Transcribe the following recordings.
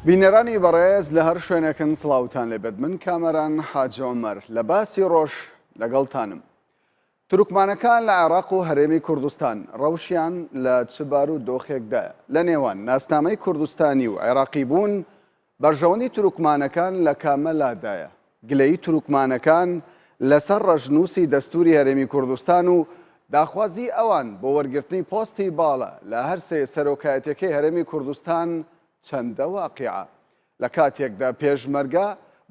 بینەرانی بەڕێز لە هەر شوێنەکەن سڵاوتان لێبێت من کامەران حاج عومەر لە باسی ڕۆژ لەگەڵتانم. تورکمانەکان لە عێراق و هەرێمی کوردستان ڕەوشیان لە چبار و دۆخێکدایە. لە نێوان ناسنامەی کوردستانی و عێراقی بوون بەرژەوەندی تورکمانەکان لە کامەلادایە. گلەیی تورکمانەکان لەسەر ڕەشنووسی دەستوری هەرێمی کوردستان و داخوازی ئەوان بۆ وەرگرتنی پۆستی باڵە لە هەر سێ سەرۆکایەتیەکەی هەرێمی کوردستان چەندە واقعە. لە کاتێکدا پێشمەرگە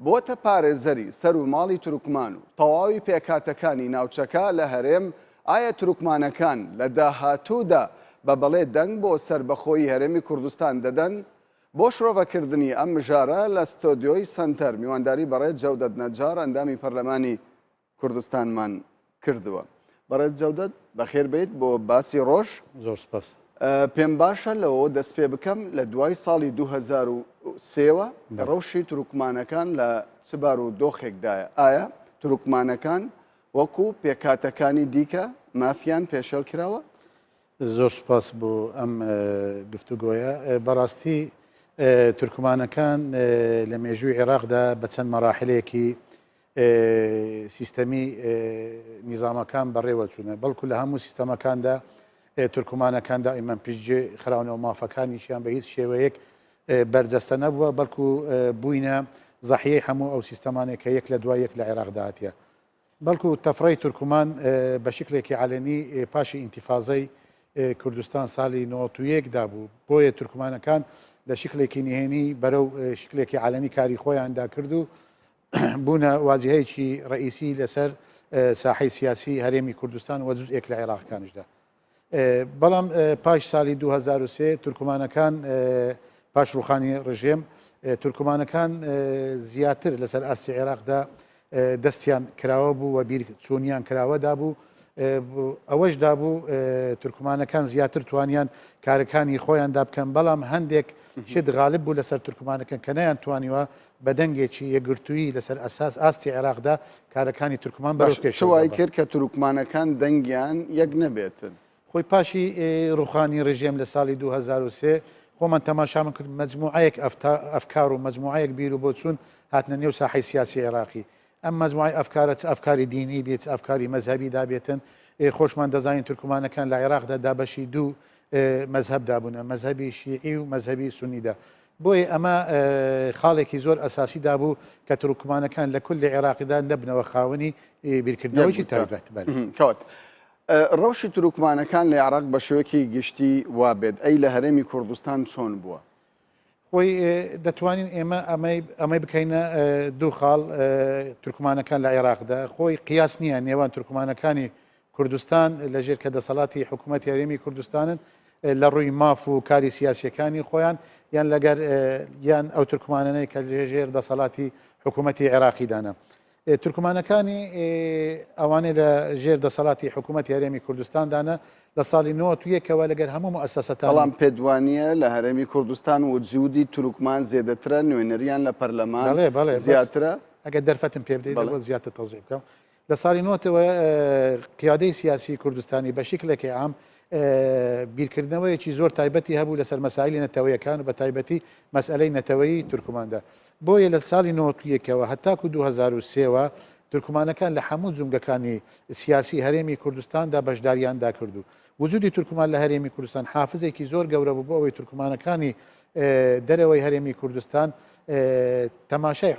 بۆتە پارێزەری سەر و ماڵی تورکمان و تەواوی پێکاتەکانی ناوچەکە لە هەرێم، ئایا تورکمانەکان لە داهاتوودا بە بەڵێ دەنگ بۆ سربەخۆیی هەرێمی کوردستان دەدەن؟ بۆ شرۆڤەکردنی ئەم مژارە لە ستۆدیۆی سنتەر میوانداری بەڕێز جەودەت نەجار ئەندامی پەرلەمانی کوردستانمان کردووە. بەڕێز جەودەت بەخێر بێت بۆ باسی ڕۆژ. زۆر سپاس. پێم باشە لەوە دەست پێ بکەم لە دوای ساڵی 2003ەوە ڕەوشی تورکمانەکان لە چبار و دۆخێکدایە. ئایا تورکمانەکان وەکو پێکاتەکانی دیکە مافیان پێشەل کراوە؟ زۆر سپاس بۆ ئەم گفتوگۆیە. بەڕاستی تورکمانەکان لە مێژووی عێراقدا بە چەند مەراحلەیەکی سیستەمی نیزامەکان بەڕێوە چوونە، بەڵکو لە هەموو سیستەمەکاندا تورکمانەکان دائیمەن پشتگوێ خراونەوە مافەکانیشیان بە هیچ شێوەیەک بەرجەستە نەبووە، بەڵکو بووینە زەحیەی هەموو ئەو سیستەمانێک کە یەک لە دوای یەک لە عێراقدا هاتیە. بەڵکو تەفڕەی تورکمان بە شکلێکی عەلەنی پاشی ئینتیفازەی کوردستان ساڵی 91دا بوو. بۆیە تورکمانەکان لە شکلێکی نهێنی بەرەو شکلێکی عەلەنی کاری خۆیاندا کرد و بوونە واجهەیەکی ڕئیسی لەسەر ساحەی سیاسی هەرێمی کوردستان و جزئێک لە عێراقەکانیشدا. بەڵام پاش ساڵی 2003 تورکمانەکان پاش ڕوخانی ڕژێم تورکمانەکان زیاتر لەسەر ئاستی عێراقدا دەستیان کراوە بوو و بیر چوونیان کراوەدا بوو. ئەوەش دابوو تورکمانەکان زیاتر توانیان کارەکانی خۆیاندا بکەن، بەڵام هەندێک شت غالب بوو لەسەر تورکمانەکان کە نەیان توانیوە بە دەنگێکی یەکگرتووی لەسەر ئەساس ئاستی عێراقدا کارەکانی تورکمان بەڕێوە شەوای کرد کە تورکمانەکان دەنگیان یەک نەبێتن. خۆی پاشی ڕوخانی ڕژێم لە ساڵی 2003 خۆمان تەماشامان کرد مەجموعەیەک ئەفکار و مەجموعەیەک بیر و بۆ چوون هاتنە نێو ساحەی سیاسی عێراقی. ئەم مەجموعەی ئەفکارە چ ئەفکاری دینی بێت، ئەفکاری مەذهبی دابێتن. خۆشمان دەزانین تورکمانەکان لە عێراقدا دابەشی دوو مەذهب دابوونە، مەذهبی شیعی و مەذهبی سونیدا. بۆیە ئەمە خاڵێکی زۆر ئەساسی دابوو کە تورکمانەکان لە کل عێراقیدا نەبنەوە خاوەنی بیرکردنەوەی تایبەت. کەوت ڕەوشی تورکمانەکان لە عێراق بە شێوەیەکی گشتی وابێت، ئەی لە هەرێمی کوردستان چۆن بووە؟ خۆی دەتوانین ئێمە ئەمەی بکەینە دوو خاڵ تورکمانەکان لە عێراقدا. خۆی قیاس نییە نێوان تورکمانەکانی کوردستان لەژێر کە دەسەڵاتی حکوومەتی هەرێمی کوردستانن لە ڕووی ماف و کاری سیاسیەکانی خۆیان یان لەگەر یان ئەو تورکمانانەی کە لەژێر دەسەڵاتی حکوومەتی عێراقیدانە. تورکمانەکانی ئەوانەی لە ژێر دەسەڵاتی حکوومەتی هەرێمی کوردستاندانە لە ساڵی 91ەوە لەگەر هەموو مؤسسەتان. بەڵام پێدوانیە لە هەرێمی کوردستان و جوودی تورکمان زیێدەترە، نوێنەریان لە پەرلەمان زیاترە. ئەگەر دەرفەتم پێ بدەیت بۆ زیاتر تەوزیع بکەم. لە ساڵی 90ەوە قیادەی سیاسی کوردستانی بە شکلێکی عام بیرکردنەوەیەکی زۆر تایبەتی هەبوو لەسەر مەسائلی نەتەوەیەکان و بە تایبەتی مەسئلەی نەتەوەیی تورکماندا. بۆیە لە ساڵی 91ەوە هەتاکو 2003ەوە تورکمانەکان لە هەموو جونگەکانی سیاسی هەرێمی کوردستاندا بەشداریاندا کردو. وجودی تورکمان لە هەرێمی کوردستان حافزێکی زۆر گەورە بوو بۆ ئەوەی تورکمانەکانی دەرەوەی هەرێمی کوردستان تەماشای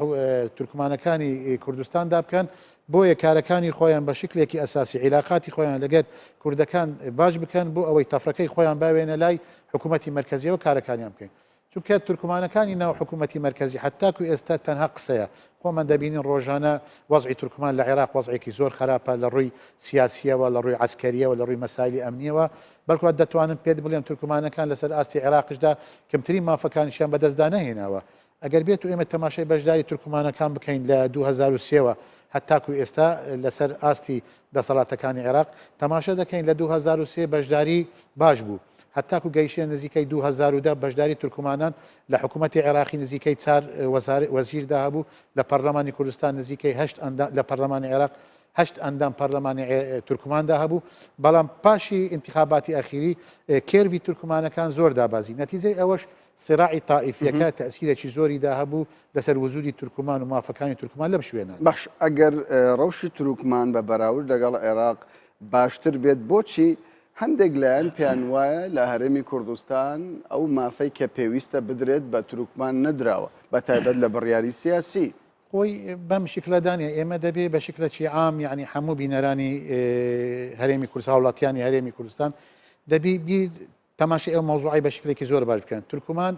تورکمانەکانی کوردستاندا بکەن، بۆیە کارەکانی خۆیان بە شکلێکی ئەساسی عیلاقاتی خۆیان لەگەر کوردەکان باش بکەن بۆ ئەوەی تەفرەکەی خۆیان باوێنە لای حکوومەتی مرکزیەوە کارەکانیان بکەین. چونکە تورکمانەکانی ناو حکوومەتی مرکزی حتاکو ئێستا تەنها قسەیە. خۆمان دەبینین ڕۆژانە وەزعی تورکمان لە عێراق وەزعێکی زۆر خراپە لە ڕووی سیاسیەوە، لە ڕووی عسکەریەوە، لە ڕووی مەسایلی ئەمنیەوە. بەڵکو دەتوانم پێت بڵێم تورکمانەکان لەسەر ئاستی عێراقشدا کەمترین مافەکانیشیان بەدەستدا نەهێناوە. ئەگەر بێت و ئێمە تەماشای بەشداری تورکمانەکان بکەین لە 2003ەوە هەتاکو ئێستا لەسەر ئاستی دەسەڵاتەکانی عێراق تەماشا دەکەین لە 2003 بەشداری باش بوو. هەتاکو گەیشتە نزیکەی 2010 بەشداری تورکمانان لە حکوومەتی عێراقی نزیکەی 4 وەزیردا هەبوو، لە پەرلەمانی کوردستان نزیکەی 8 لە پەرلەمانی عێراق هەشت ئەندام پەرلەمانی تورکماندا هەبوو بەڵام پاشی انتخاباتی ئەخیری کێروی تورکمانەکان زۆر دابازی نەتیجەی ئەوەش سراعی تائیفیەکە تەسیرێکی زۆریدا هەبوو لەسەر وزوری تورکمان و مافەکانی تورکمان لەم شوێنە باش ئەگەر ڕەوشی تورکمان بە بەراورد لەگەڵ عێراق باشتر بێت بۆچی هەندێک لایەن پێیان وایە لە هەرێمی کوردستان ئەو مافەی کە پێویستە بدرێت بە تورکمان نەدراوە بە تایبەت لە بڕیاری سیاسی خۆی بەم شکلەدانێ ئێمە دەبێ بە شکلەکی عام یعنی هەموو بینەرانی هەرێمی کوردستان وڵاتیانی هەرێمی کوردستان دەبی بیر تەماشای ئەو مەوزوعی بە شکلێکی زۆر باش بکەن تورکمان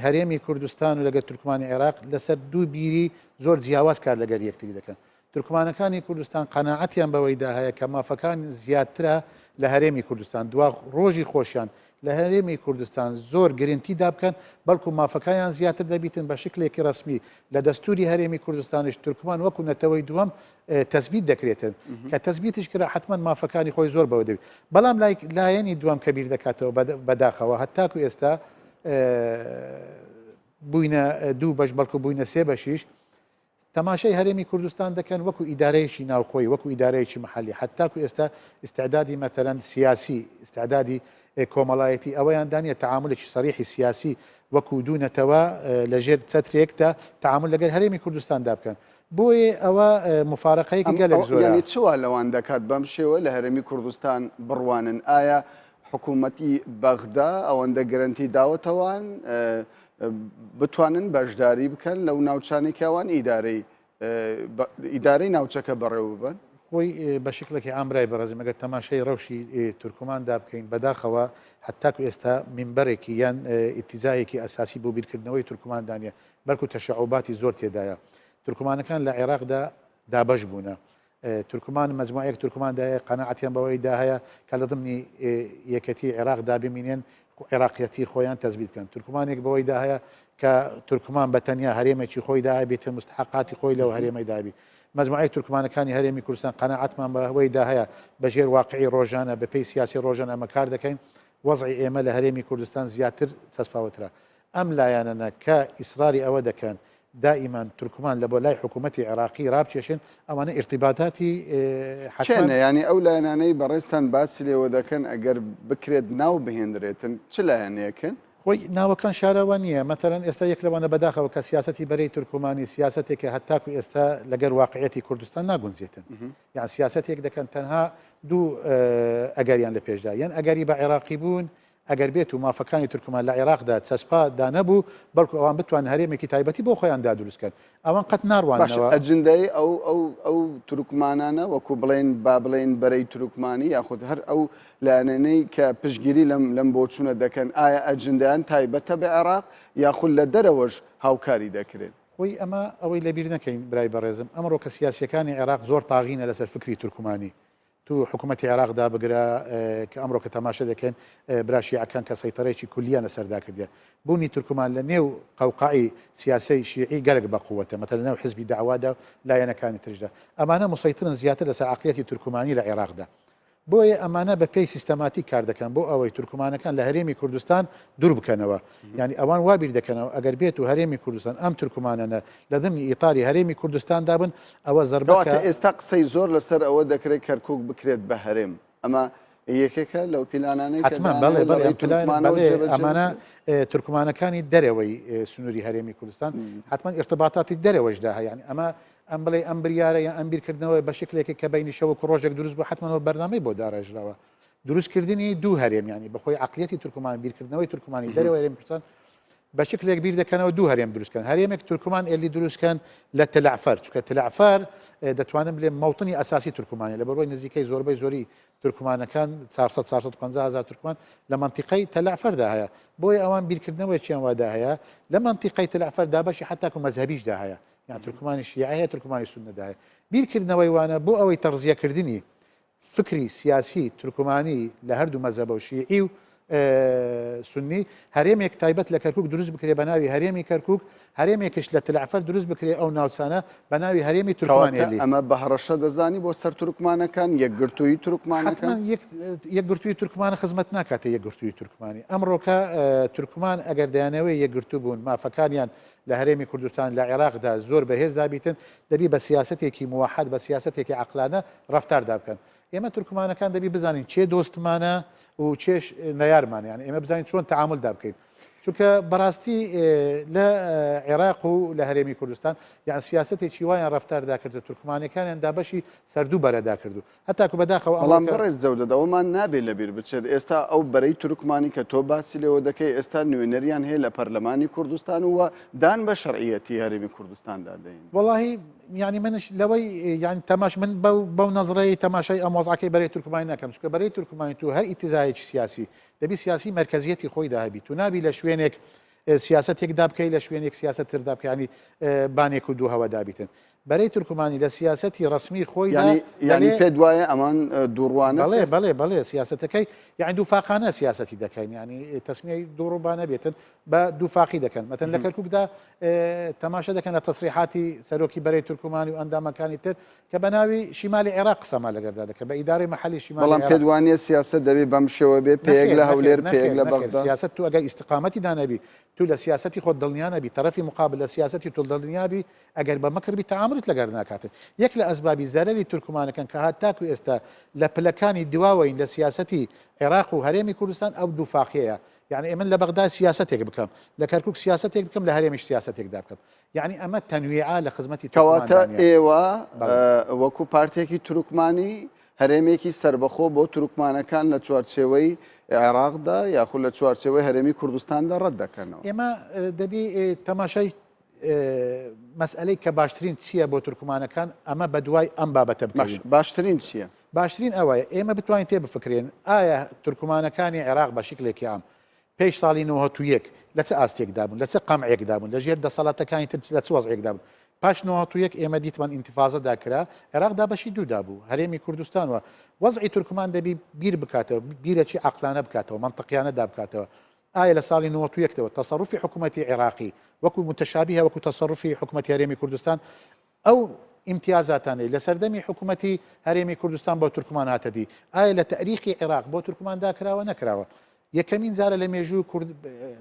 هەرێمی کوردستان و لەگەڵ تورکمانی عێراق لەسەر دوو بیری زۆر جیاواز کار لەگەر یەکتری دەکەن تورکمانەکانی کوردستان قەناعەتیان بەوەیدا هەیە کە مافەکان زیاترە لە هەرێمی کوردستان دوا ڕۆژی خۆشیان لە هەرێمی کوردستان زۆر گرنگتیدا بکەن بەڵکو مافەکانیان زیاتر دەبیتن بە شکلێکی ڕسمی لە دەستوری هەرێمی کوردستانش تورکمان وەکو نەتەوەی دووەم تەثبیت دەکرێتن کە تەثبیتش کرا حتمما مافەکانی خۆی زۆر بەوە دەبێت بەڵام لایەنی دووەم کە بیر دەکاتەوە بەداخەوە هەتاکو ئێستا بووینە دوو بەش بەڵکو بووینە سێ بەشیش تەماشای هەرێمی کوردستان دەکەن وەکو ئیدارەیەکی ناوخۆی وەکو ئیدارەیەکی محلی حتاکو ئێستا استعدادی مەتەلەن سیاسی استعدادی کۆمەڵایەتی ئەوەیان دانیە تعاملێکی سەریحی سیاسی وەکو دوونەتەوە لەژێر چەترێکدا تعامل لەگەر هەرێمی کوردستاندا بکەن بۆیە ئەوە مفارقەیەکی گەلێک زۆرە چوە لەوان دەکات بەم شێوە لە هەرێمی کوردستان بڕوانن ئایا حکوومەتی بەغدا ئەوەندە گەرنتی داوەتەوان بتوانن بەشداری بکەن لەو ناوچانێکیاوان ئیدارەی ناوچەکە بەڕێوە ببن خۆی بە شکلێکی ئامرای بەڕێزم ئەگەر تەماشای ڕەوشی تورکماندا بکەین بەداخەوە حتاکو ئێستا منبەرێکی یان ئیتیزایەکی ئەساسی بۆ بیرکردنەوەی تورکماندانە بەڵکو تەشعوباتی زۆر تێدایە تورکمانەکان لە عێراقدا دابەش بوونە تورکمان مەجموعەیەک تورکماندایە قەناعەتیان بەوەیدا هەیە کە لە ضمنی یەکەتی عێراقدا ببینێن عێراقیەتی خۆیان تەثبیت بکەن تورکمانێک بەوەیدا هەیە کە تورکمان بەتەنیا هەرێمێکی خۆی داهە بێتە مستحقاتی خۆی لەو هەرێمەی دابی مجموعەی تورکمانەکانی هەرێمی کوردستان قەناعەتمان بەوەیدا هەیە بەژێر واقعی ڕۆژانە بەپێی سیاسی ڕۆژان ئەمە کار دەکەین وەزعی ئێمە لە هەرێمی کوردستان زیاتر چەسپاوەترە ئەم لایەنەنە کە ئیسراری ئەوە دەکەن دائما تورکمان لە بۆ لای حکوومەتی عێراقی ڕابکێشن ئەوانە ارتباطاتی حچێنە ینی ئەو لایەنانەی بەڕێستان باسی لێوە دەکەن ئەگەر بکرێت ناو بهێنرێتن چ لایەنەیەکن خۆی ناوەکان شارەوە نییە مەتەرەن ئێستا یەک لەوانە بەداخەوە کە سیاستی بەرەی تورکمانی سیاستێکە هەتاکو ئێستا لەگەر واقعەتی کوردستان ناگونجێتن یان سیاستێک دەکەن تەنها دوو ئەگەریان لە پێشدا یان ئەگەری بە عێراقی بوون ئەگەر بێت و مافەکانی تورکمان لە عێراقدا چەسپادا نەبوو بەڵکو ئەوان بتوان هەرێمێکی تایبەتی بۆ خۆیاندا دروستکەن ئەوان قەت ناڕوانەوە ئەجندەی ئەو تورکمانانە وەکو بڵێن با بڵێن بەرەی تورکمانی یاخود هەر ئەو لایەنەی کە پشگیری لەم بۆچوونە دەکەن ئایا ئەجندیان تایبەتە بە عێراق یاخود لە دەرەوەش هاوکاری دەکرێت خۆی ئەمە ئەوەی لەبیر نەکەین برای بەڕێزم ئەمڕۆ کە سیاسیەکانی عێراق زۆر تاغینە لەسەر فکری تورکمانی تو حکوومەتی عێراقدا بگرە کە ئەمڕۆ کە تەماشا دەکەن براشیعەکان کە سەیطرەیەکی کولیانە سەردا کردە بوونی تورکمان لە نێو قەوقعی سیاسی شیعی گەلک بەقووەتە مەتەلە نێو حزبی داوادا و لایەنەکانی ترشدا ئەمانە مسەیترن زیاتر لەسەر عەقلیەتی تورکمانی لە عێراقدا بۆیە ئەمانە بە پێی سیستەماتیک کار دەکەن بۆ ئەوەی تورکمانەکان لە هەرێمی کوردستان دوور بکەنەوە ینی ئەوان وابیر دەکەنەوە ئەگەر بێت و هەرێمی کوردستان ئەم تورکمانانە لە ضمنی ئیتاری هەرێمی کوردستان دابن ئەوە زەربەکە ئێستا قسەی زۆر لەسەر ئەوە دەکرێت کەرکک بکرێت بە هەرێم ئەمە یەکێکە لەو پیلانانەی حتمما بەڵێ ئەمانە تورکمانەکانی دەرەوەی سنووری هەرێمی کوردستان حتمما ارتباطاتی دەرەوەشدا هەیە ئەمە ئەم بڵێ ئەم بریارە یان ئەم بیرکردنەوەی بە شکلێکی کە بینی شەوە ڕۆژێک دروست بوو حتممەوە بەرنامەی بۆ داڕێژراوە دروستکردنی دوو هەرێم ینی بەخۆی عقلیەتی تورکمان بیرکردنەوەی تورکمانی دەرەوەی هەرێمی کوردستان بە شکلێک بیر دەکەنەوە دوو هەرێم دروستکەن هەرێمێک تورکمان ئێلی دروستکەن لە تەلعفەر چونکە تەلعفەر دەتوانم بڵێم موڵنی ئەساسی تورکمانی لە بەڕۆی نزیکەی زۆربەی زۆری تورکمانەکان 450 تورکمان لە منتیقەی تەلعفەردا هەیە بۆیە ئەوان بیرکردنەوەیان وادا هەیە لە منتیقەی تەلعفەردا بەشی حتاکو مەذهبیشدا هەیە یان تورکمانی شیعە هەیە تورکمانی سوننەدا هەیە بیرکردنەوەی وانە بۆ ئەوەی تەغزیەکردنی فکری سیاسی تورکمانی لە هەردوو مەذهب و شیعی و سنی هەرێمێک تایبەت لە کەرکک دروست بکرێ بە ناوی هەرێمی کەرکک هەرێمێکش لە تەلعفەر دروست بکرێ ئەو ناوچانە بە ناوی هەرێمی تورکمانێلی ئەمە بە هەڕەشە دەزانی بۆ سەر تورکمانەکان یەکگرتووی تورکمانەکان یەکگرتووی تورکمانە خزمەت ناکاتە یەکگرتووی تورکمانی ئەمڕۆکە تورکمان ئەگەر دەیانەوەی یەکگرتوو بوون مافەکانیان لە هەرێمی کوردستان لە عێراقدا زۆر بەهێز دابیتن دەبی بە سیاستێکی موحد بە سیاستێکی عقلانە ڕفتاردا بکەن ئێمە تورکمانەکان دەبی بزانین چێ دۆستمانە و چێش نەیارمان یان ئێمە بزانین چۆن تەعاملدا بکەین چونکە بەڕاستی لە عێراق و لە هەرێمی کوردستان یان سیاستێکی وایان ڕفتاردا کردو تورکمانەکانیان دابەشی سەردوو بەرەدا کردو هەتاکو بەداخەوە بەڵام بەڕێز زەودەدا ئەومان نابێت لەبیر بچێت ئێستا ئەو بەرەی تورکمانی کە تۆ باسی لەوە دەکەی ئێستا نوێنەریان هەیە لە پەرلەمانی کوردستان و دان بە شەرعیەتی هەرێمی کوردستاندا دەین وڵی ینی منش لەوەی یانی تەماش من بەو نظرەی تەماشای ئەم وەزعەکەی بەرەی تورکمانی ناکەم چکە بەرەی تورکمانی تو هەر ئیتیزایەکی سیاسی دەبی سیاسی مرکزیەتی خۆی داهبی تو نابی لە شوێنێک سیاستێکدا بکەی لە شوێنێک سیاست تردا بکەانی بانێک و دوو هەوە دابیتن بەرەی تورکمانی لە سیاستی ڕسمی خۆی ینی پێ دوایە ئەمان دووڕوانە بەڵێ سیاستەکەی یعنی دووفاقانە سیاستی دەکەین ینی تەسمیای دووڕوبانە بێتن بە دووفاقی دەکەن مەتەن لە کەرکووکدا تەماشا دەکەن لە تەسریحاتی سەرۆکی بەرەی تورکمانی و ئەندامەکانی تر کە بە ناوی شیمالی عێراق قسەما لەگەردا دەکە بە ئیدارەی مەحەلی شیمالی بەڵام پێ دوانیە سیاست دەبێت بەم شێوە بێ پێیەک لە هەولێر پێیەک لە بەغدا سیاست تو ئەگەر ئیستقامەتی دانەبی تو لە سیاستی خۆت دڵنیانەبی تەرەفی مقابل لە سیاستی تو دڵنیابی ئەگەر بە مەکربی تەعاملت لەگەر ناکاتن یەک لە ئەسبابی زەرەری تورکمانەکەن کە هات تاکو ئێستا لە پلەکانی دواوەین لە سیاستی عێراق و هەرێمی کوردستان ئەو دووفاقیەیە یعنی ئێمە لە بەغدا سیاستێک بکەم لە کەرکووک سیاستێک بکەم لە هەرێمیش سیاستێکدا بکەم یعنی ئەمە تەنویعا لە خزمەتی کەواتە ئێوە وەکو پارتێکی تورکمانی هەرێمێکی سربەخۆ بۆ تورکمانەکان لە چوارچێوەی عێراقدا یاخود لە چوارچێوەی هەرێمی کوردستاندا ڕەت دەکەنەوە ئێمە دەبی تەماشای مەسئلەی کە باشترین چییە بۆ تورکمانەکان ئەمە بە دوای ئەم بابەتە بکەین باشترین چییە؟ باشترین ئەوەیە ئێمە بتوانین تێ بفکرێن ئایا تورکمانەکانی عێراق بە شکلێکی ئام پێش ساڵی 1991 لە چه ئاستێکدا بوون لە چه قەمعێکدا بوون لە ژێر دەسەڵاتەکانی تر لە چ وەزعێکدا بوون پاش 1991 ئێمە دیتمان ئینتیفازەدا کرا عێراقدا بەشی دوودا بوو هەرێمی کوردستانەوە وەزعی تورکمان دەبی بیر بکاتەوە بیرێکی عەقلانە بکاتەوە منطقیانەدا بکاتەوە ئایا لە ساڵی 1991 تەسەڕوفی حکوومەتی عێراقی وەکو متشابهە وەکو تەسەڕوفی حکوومەتی هەرێمی کوردستان ئەو امتیازاتانەی لە سەردەمی حکوومەتی هەرێمی کوردستان بۆ تورکمان هاتەدی ئایا لە تەریخی عێراق بۆ تورکماندا کراوە نەکراوە یەکەمین جارە لە مێژوو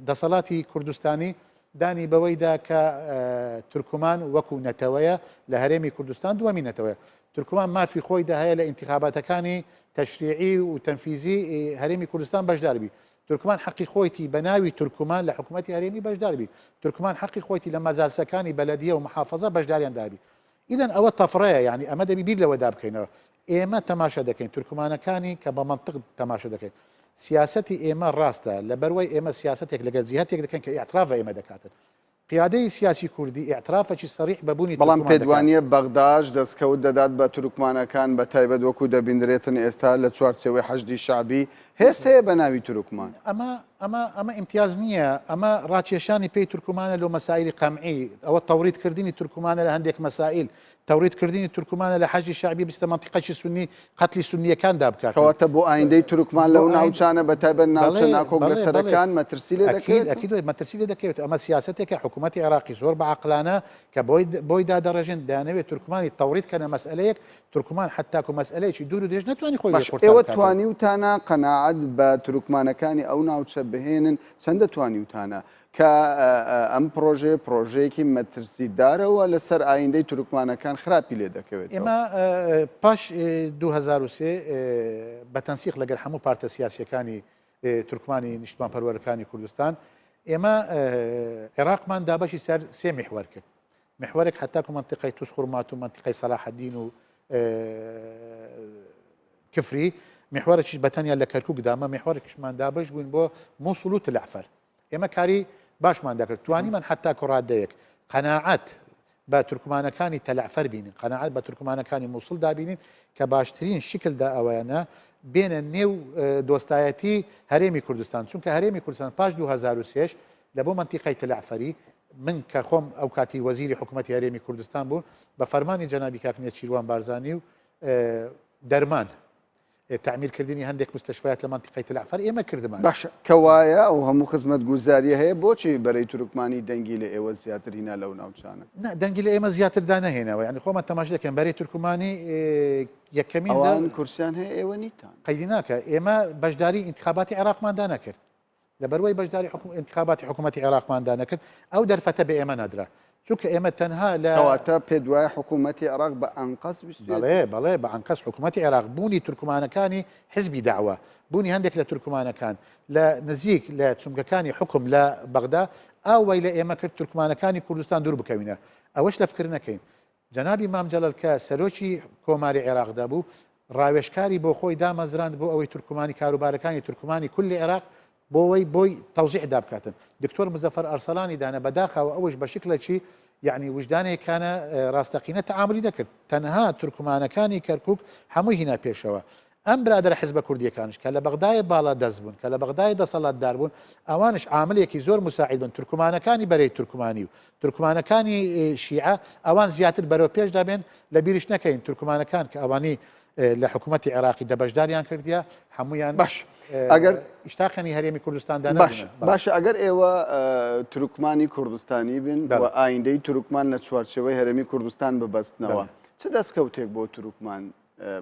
دەسەڵاتی کوردستانی دانی بەوەیدا کە تورکمان وەکو نەتەوەیە لە هەرێمی کوردستان دووەمی نەتەوەیە تورکمان مافی خۆیدا هەیە لە انتخاباتەکانی تەشریعی و تەنفیزی هەرێمی کوردستان بەشداربی تورکمان حەقی خۆیتی بە ناوی تورکمان لە حکوومەتی هەرێمی بەشداربی تورکمان حەقی خۆیتی لە مەزارسەکانی بەلەدیە و محافەزە بەشداریان دابی ئیدەن ئەوە تەفڕەیە یعنی ئەمە دەبی بیر لەوەدا بکەینەوە ئێمە تەماشا دەکەین تورکمانەکانی کە بە منطق تەماشا دەکەین سیاستی ئێمە ڕاستە لە بەروەی ئێمە سیاستێک لەگەر جیهاتێک دەکەن کە ئاعترافە ئێمە دەکاتن قیادەی سیاسی کوردی ئاعترافێکی سەریح بەبوونی بەڵام پێدوانیە بەغداش دەستکەوت دەدات بە تورکمانەکان بە تایبەت وەکو دەبیندرێتن ئێستا لە چوارچێوەی حەشدی شعبی هێز هەیە بە ناوی تورکمان ئەمە امتیاز نییە ئەمە ڕاکێشانی پێی تورکمانە لە مەسائلی قەمعی ئەوە تەوریدکردنی تورکمانە لە هەندێک مەسائل تەوریدکردنی تورکمانە لە حەجی شعبی بیستە منطقەی سنی قەتلی سنیەکان دابکات کەواتە بۆ ئایندەی تورکمان لەو ناوچانە بە تایبەت ناوچە ناکۆک لە سەرەکان مەترسی لێ دەکەوێت ئەکید مەترسی لێ دەکەوێت ئەمە سیاسەتێکە حکوومەتی عێراقی زۆر بە عەقلانە کە بۆی دادەڕێژن دەیانەوێت تورکمانی تەورید کەنە مەسئلەیەک تورکمان حتاکو مەسئلەیەکی دوور و درێژ نەتوانی خۆی ئێوە توانی وتانە قەناعەت بە تورکمانەکانی ئەو ناوچە بهێنن چەندە توانی وتانە کە ئەم پرۆژەیەکی مەترسیدارەوە لەسەر ئایندەی تورکمانەکان خراپی لێ دەکەوێت ئێمە پاش 2023 بەتەنسیق لەگەر هەموو پارتە سیاسیەکانی تورکمانی نیشتمان پەروەرەکانی کوردستان ئێمە عێراقمان دابەشی سەر سێ میحوەر کرد محورێک حتاکو منطقەی توسخورمات و منطقەی سەلاحەدین و کفری محورێکیش بەتەنیا لە کەرکووک دامە محورێکیشمان دابەش بووین بۆ مووسڵ و تلعفەر ئێمە کاری باشمان دەکرد توانیمان حتاکو ڕادەیەک قەناعەت بە تورکمانەکانی تەلعفەر بینین قەناعەت بە تورکمانەکانی مووسڵ دابینین کە باشترین شکلدا ئەوەیەنە بێنە نێو دۆستایەتی هەرێمی کوردستان چونکە هەرێمی کوردستان پاش 2023 لە بۆ منطقەی تلعفەری من کە خۆم ئەو کاتی وەزیری حکوومەتی هەرێمی کوردستان بوو بە فەرمانی جەنابی کاکنێت چیروان بارزانی و دەرمان تعمیرکردنی هەندێک مستشفیات لە منطقەی تلعفەر ئێمە کردمان باشە کەوایە ئەو هەموو خزمەت گوزاریە هەیە بۆچی بەرەی تورکمانی دەنگی لە ئێوە زیاتر هینا لەو ناوچانە دەنگی لە ئێمە زیاتردا نەهێنەوە ینی خۆمان تەماش دەکەن بەرەی تورکمانی یەکەمین ئەوان کورسیان هەیە ئێوە نیتان قەیدی ناکە ئێمە بەشداری ئینتخاباتی عێراقماندا نەکرد لە بەروەی بەشداری انتخاباتی حکوومەتی عێراقماندا نەکرد ئەو دەرفەتە بە ئێمە نەدرا چونکە ئێمە تەنها لە کەواتە پێ دوای حکوومەتی عێراق بە ئەنقەس بەڵێ بە ئەنقەس حکوومەتی عێراق بوونی تورکمانەکانی حزبی داوە بوونی هەندێک لە تورکمانەکان لە نزیک لە چونکەکانی حکم لە بەغدا ئەوەی لە ئێمە کرد تورکمانەکانی کوردستان دوور بکەوینە ئەوەش لە فکر نەکەین جەنابی مام جەلەل کە سەرۆکی کۆماری عێراقدا بوو ڕاوێژکاری بۆ خۆی دامەزراند بۆ ئەوەی تورکمانی کاروبارەکانی تورکمانی کولی عێراق بۆی تەوزیعدا بکاتن دکتۆر مزەفەر ئەرسەلانی دانە بەداخەوە ئەوەش بە شکلێکی یعنی وجدانێکانە ڕاستەقینە تعاملی دەکرد تەنها تورکمانەکانی کەرکک هەمووی هینا پێشەوە ئەم برادر حزبە کوردیەکانش کە لە بەغدای باڵا دەست بوون کە لە بەغدای دەسەڵاتدار بوون ئەوانش عاملێکی زۆر مساعد بن تورکمانەکانی بەرەی تورکمانی و تورکمانەکانی شیعە ئەوان زیاتر بەرەو پێش دەبێن لە بیریش نەکەین تورکمانەکان کە ئەوانی لە حکوومەتی عێراقی دەبەشداریان کردیا هەمویان باش ئەگەر ئیشتاقەنی هەرێمی کوردستاندا باش ئەگەر ئێوە تورکمانی کوردستانی بن و ئایندەی تورکمان لە چوارچەوەی هەرێمی کوردستان ببەستنەوە چه دەستکەوتێک بۆ تورکمان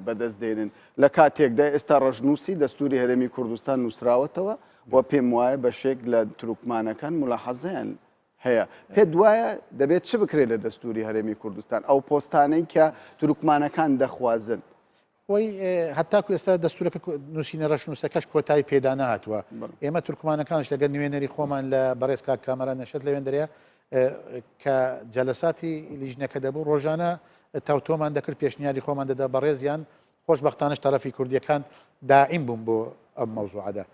بەدەست دێنن لە کاتێکدا ئێستا ڕژنووسی دەستوری هەرێمی کوردستان نووسراوەتەوە و پێم وایە بەشێک لە تورکمانەکان ملاحەزەیان هەیە پێ دوایە دەبێت چ بکرێت لە دەستوری هەرێمی کوردستان ئەو پۆستانەی کە تورکمانەکان دەخوازن خۆی هەتاکو ئێستا دەستورەکە نووسینە ڕەشنووسەکەش کۆتایی پێدا نهاتوە ئێمە تورکمانەکانش لەگەن نوێنەری خۆمان لە بەڕێز کاک کامەرە نەشت لەوێن دەرەیە کە جەلەساتی لیژنەکە دەبوو ڕۆژانە تاوتۆمان دەکرد پێشنیاری خۆمان دەدا بەڕێزیان خۆشبەختانش تەرەفی کوردیەکان داعیم بوون بۆ ئەم مەوزوعەدا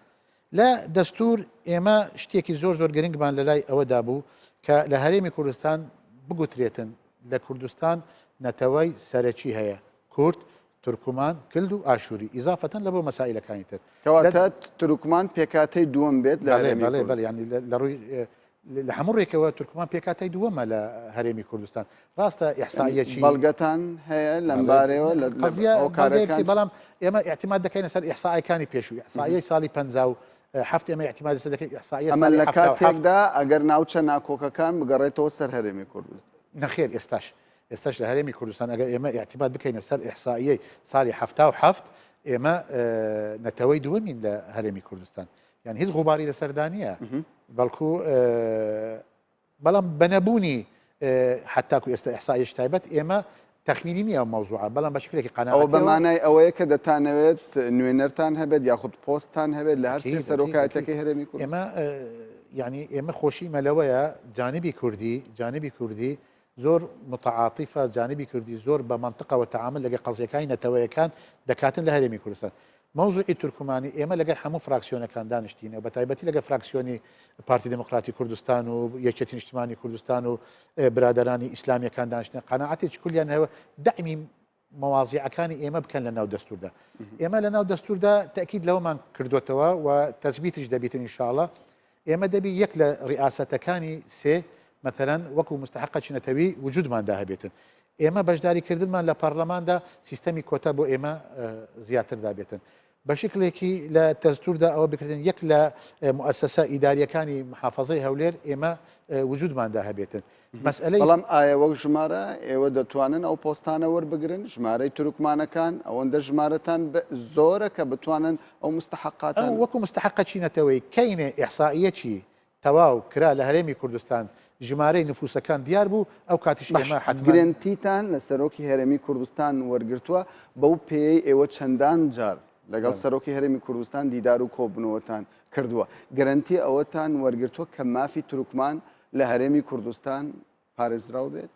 لە دەستور ئێمە شتێکی زۆر گرنگمان لە لای ئەوەدا بوو کە لە هەرێمی کوردستان بگوترێتن لە کوردستان نەتەوەی سەرەکی هەیە کورد تورکمان کلد و ئاشووری ئیزافەتەن لە بۆ مەسائلەکانی تر کەواتە تورکمان پێکاتەی دووەم بێت بەڵێ ینی لە ڕووی لە هەموو ڕێکەوە تورکمان پێکاتەی دووەمە لە هەرێمی کوردستان ڕاستە ئیحسایەکی بەڵگەتان هەیە لەمبارەوە لە قەزیە بەڵام ئێمە احتیماد دەکەین سەر ئیحسایەکانی پێشووی ئیحسایەی ساڵی 50 هەفت ئێمە احتیماد سەر دەکەین ئیحسایە ئەمە لە کاتێکدا ئەگەر ناوچە ناکۆکەکان بگەڕێتەوە سەر هەرێمی کوردستان نەخێر ئێستاش لە هەرێمی کوردستان ئەگەر ئێمە احتیماد بکەینە سەر ئیحسایەی ساڵی 77 ئێمە نەتەوەی دووەمین لە هەرێمی کوردستان یعنی هیچ غوباری لەسەردانیە بەڵکو بەڵام بەنەبوونی حتاکو ئێستا ئیحسایەش تایبەت ئێمە تەخمینی نییە مەوزوعە بەڵام بە شکلێکی قەناعەتەوە ئەو بەمانای ئەوەیە کە دەتانەوێت نوێنەرتان هەبێت یاخود پۆستان هەبێت لە هەر سەرۆکایەتەکەی هەرێمی کوردستان ئێمە یعنی ئێمە خۆشی مەلەوەیە جانبی کوردی زۆر متعاطفە جانبی کوردی زۆر بە منطقەوە تەعامل لەگە قەزیەکانی نەتەوەیەکان دەکاتن لە هەرێمی کوردستان مەوزوعی تورکمانی ئێمە لەگەر هەموو فراکسیۆنەکان دانیشتینە بە تایبەتی لەگە فراکسیۆنی پارتی دموکراتی کوردستان و یەکێتی نیشتیمانی کوردستان و برادرانی ئیسلامیەکان دانیشتن قەناعەتێکی کولیان هەیە دەعمی مەواضیعەکانی ئێمە بکەن لە ناو دەستوردا ئێمە لە ناو دەستوردا تەکید لەوەمان کردوتەوە و تەزبیتش دەبێتن ئینشاءڵڵا ئێمە دەبی یەک لە ڕئاسەتەکانی سێ مثلا وەکو مستحقەکی نەتەوی وجودماندا هەبێتن ئێمە بەشداریکردنمان لە پەرلەماندا سیستەمی کۆتا بۆ ئێمە زیاتر دابێتن بە شکلێکی لە دەستوردا ئەوە بکردن یەک لە مؤسسە ئیداریەکانی محافەزەی هەولێر ئێمە وجودماندا هەبێتن مەسئلەی بەڵام ئایا وەک ژمارە ئێوە دەتوانن ئەو پۆستانە وەربگرن ژمارەی تورکمانەکان ئەوەندە ژمارەتان زۆرە کە بتوانن ئەو مستحقاتان وەکو مستحقەکی نەتەوەی کەینێ ئیحسائیەکی تەواو کرا لە هەرێمی کوردستان ژمارەی نفوسەکان دیار بوو ئەو کاتیش ئێمە گرنتیتان لە سەرۆکی هەرێمی کوردستان وەرگرتووە بەو پێی ئێوە چەندان جار لەگەڵ سەرۆکی هەرێمی کوردستان دیدار و کۆبنەوەتان کردووە گەرنتی ئەوەتان وەرگرتووە کە مافی تورکمان لە هەرێمی کوردستان پارێزراو بێت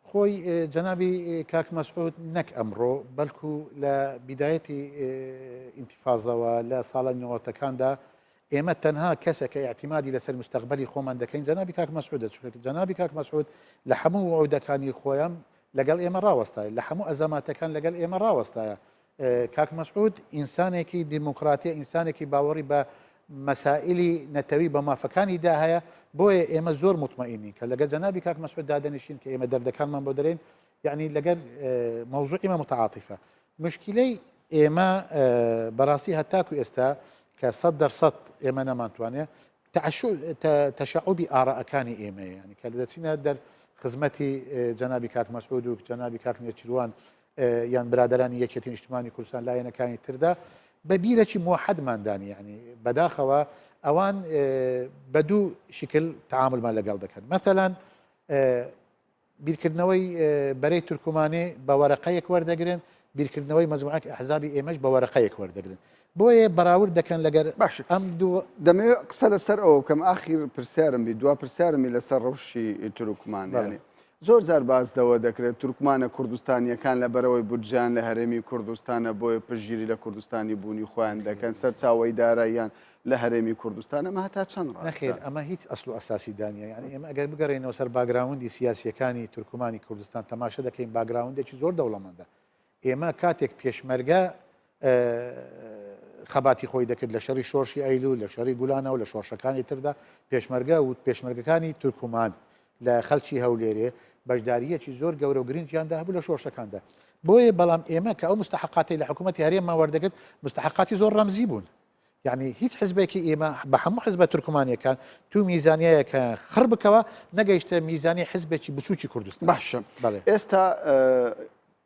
خۆی جەنابی کاک مەسعود نەک ئەمڕۆ بەڵکو لە بیدایەتی ئینتیفازەوە لە ساڵە نەوەتەکاندا ئێمە تەنها کەسێکە اعتیمادی لەسەر مستەقبەلی خۆمان دەکەین جەنابی کاک مەسعود دەچێت جەنابی کاک مەسعود لە هەموو عودەکانی خۆیان لەگەڵ ئێمە ڕاوەستایە لە هەموو ئەزەماتەکان لەگەڵ ئێمە ڕاوەستایە کاک مەسعود ئینسانێکی دیموکراتیە ئینسانێکی باوەڕی بە مەسائلی نەتەوی بە مافەکانیدا هەیە بۆیە ئێمە زۆر مطمئینین کە لەگەڵ جەنابی کاک مەسعود دادەنیشین کە ئێمە دەردەکانمان بۆ دەرێن یعنی لەگەڵ مەوزوعی مە متعاطفە مشکلەی ئێمە بەڕاستی هەتاکو ئێستا کە 100% ئێمە نەمانتوانێت تەشعوبی ئاڕەکانی ئێمە ینی کە دەچینە دەر خزمەتی جەنابی کاک مەسعود و جەنابی کاک نێچیروان یان برادرانی یەکێتی نیشتیمانی کوردستان لایەنەکانی تردا بەبیرەی موحدماندانی ینی بەداخەوە ئەوان بە دوو شکل تعاملمان لەگەڵ دەکەن مەثەلاً بیرکردنەوەی بەرەی تورکمانێ بە وەرەقەیەک وەردەگرن بیرکردنەوەی مەجموعەک ئەحزابی ئێمەش بە وەرەقەیەک وەردەگرن بۆیە بەراورد دەکەن لەگەر باش ئەم دوو دەمەوێت قسە لەسەر ئەو کەم ئاخیر پرسیارم بی دوا پرسیارمی لەسەر ڕەوشی تورکمان ینی زۆر جار بازدەوە دەکرێت تورکمانە کوردستانیەکان لە بەرەوەی بودجان لە هەرێمی کوردستانە بۆیە پژگیری لە کوردستانی بوونی خۆیان دەکەن سەر چاوەی داراییان لە هەرێمی کوردستانە مە هەتا چەند نەخێر ئەمە هیچ ئەسڵ و ئەساسی دانیە یعنی ئێمە ئەگەر بگەڕێنەوە سەر باگراوندی سیاسیەکانی تورکمانی کوردستان تەماشە دەکەین باگراوندێکی زۆر دەوڵەمەندە ئێمە کاتێک پێشمەرگە خەباتی خۆی دەکرد لە شەڕی شۆرشی ئەیلو لە شەڕی گولانەوە لە شۆڕشەکانی تردا پێشمەرگە و پێشمەرگەکانی تورکمان لە خەڵکی هەولێرێ بەشداریەکی زۆر گەورە و گرنگیاندا هەبوو لە شۆڕشەکاندا بۆیە بەڵام ئێمە کە ئەو مستحقاتی لە حکوومەتی هەرێمما وەردەگرت مستحقاتی زۆر ڕەمزی بوون یعنی هیچ حزبێکی ئێمە بە هەموو حزبە تورکمانیەکان تو میزانایەکە خڕ بکەوە نەگەیشتە میزانی حزبێکی بچووکی کوردستان باشە ئێستا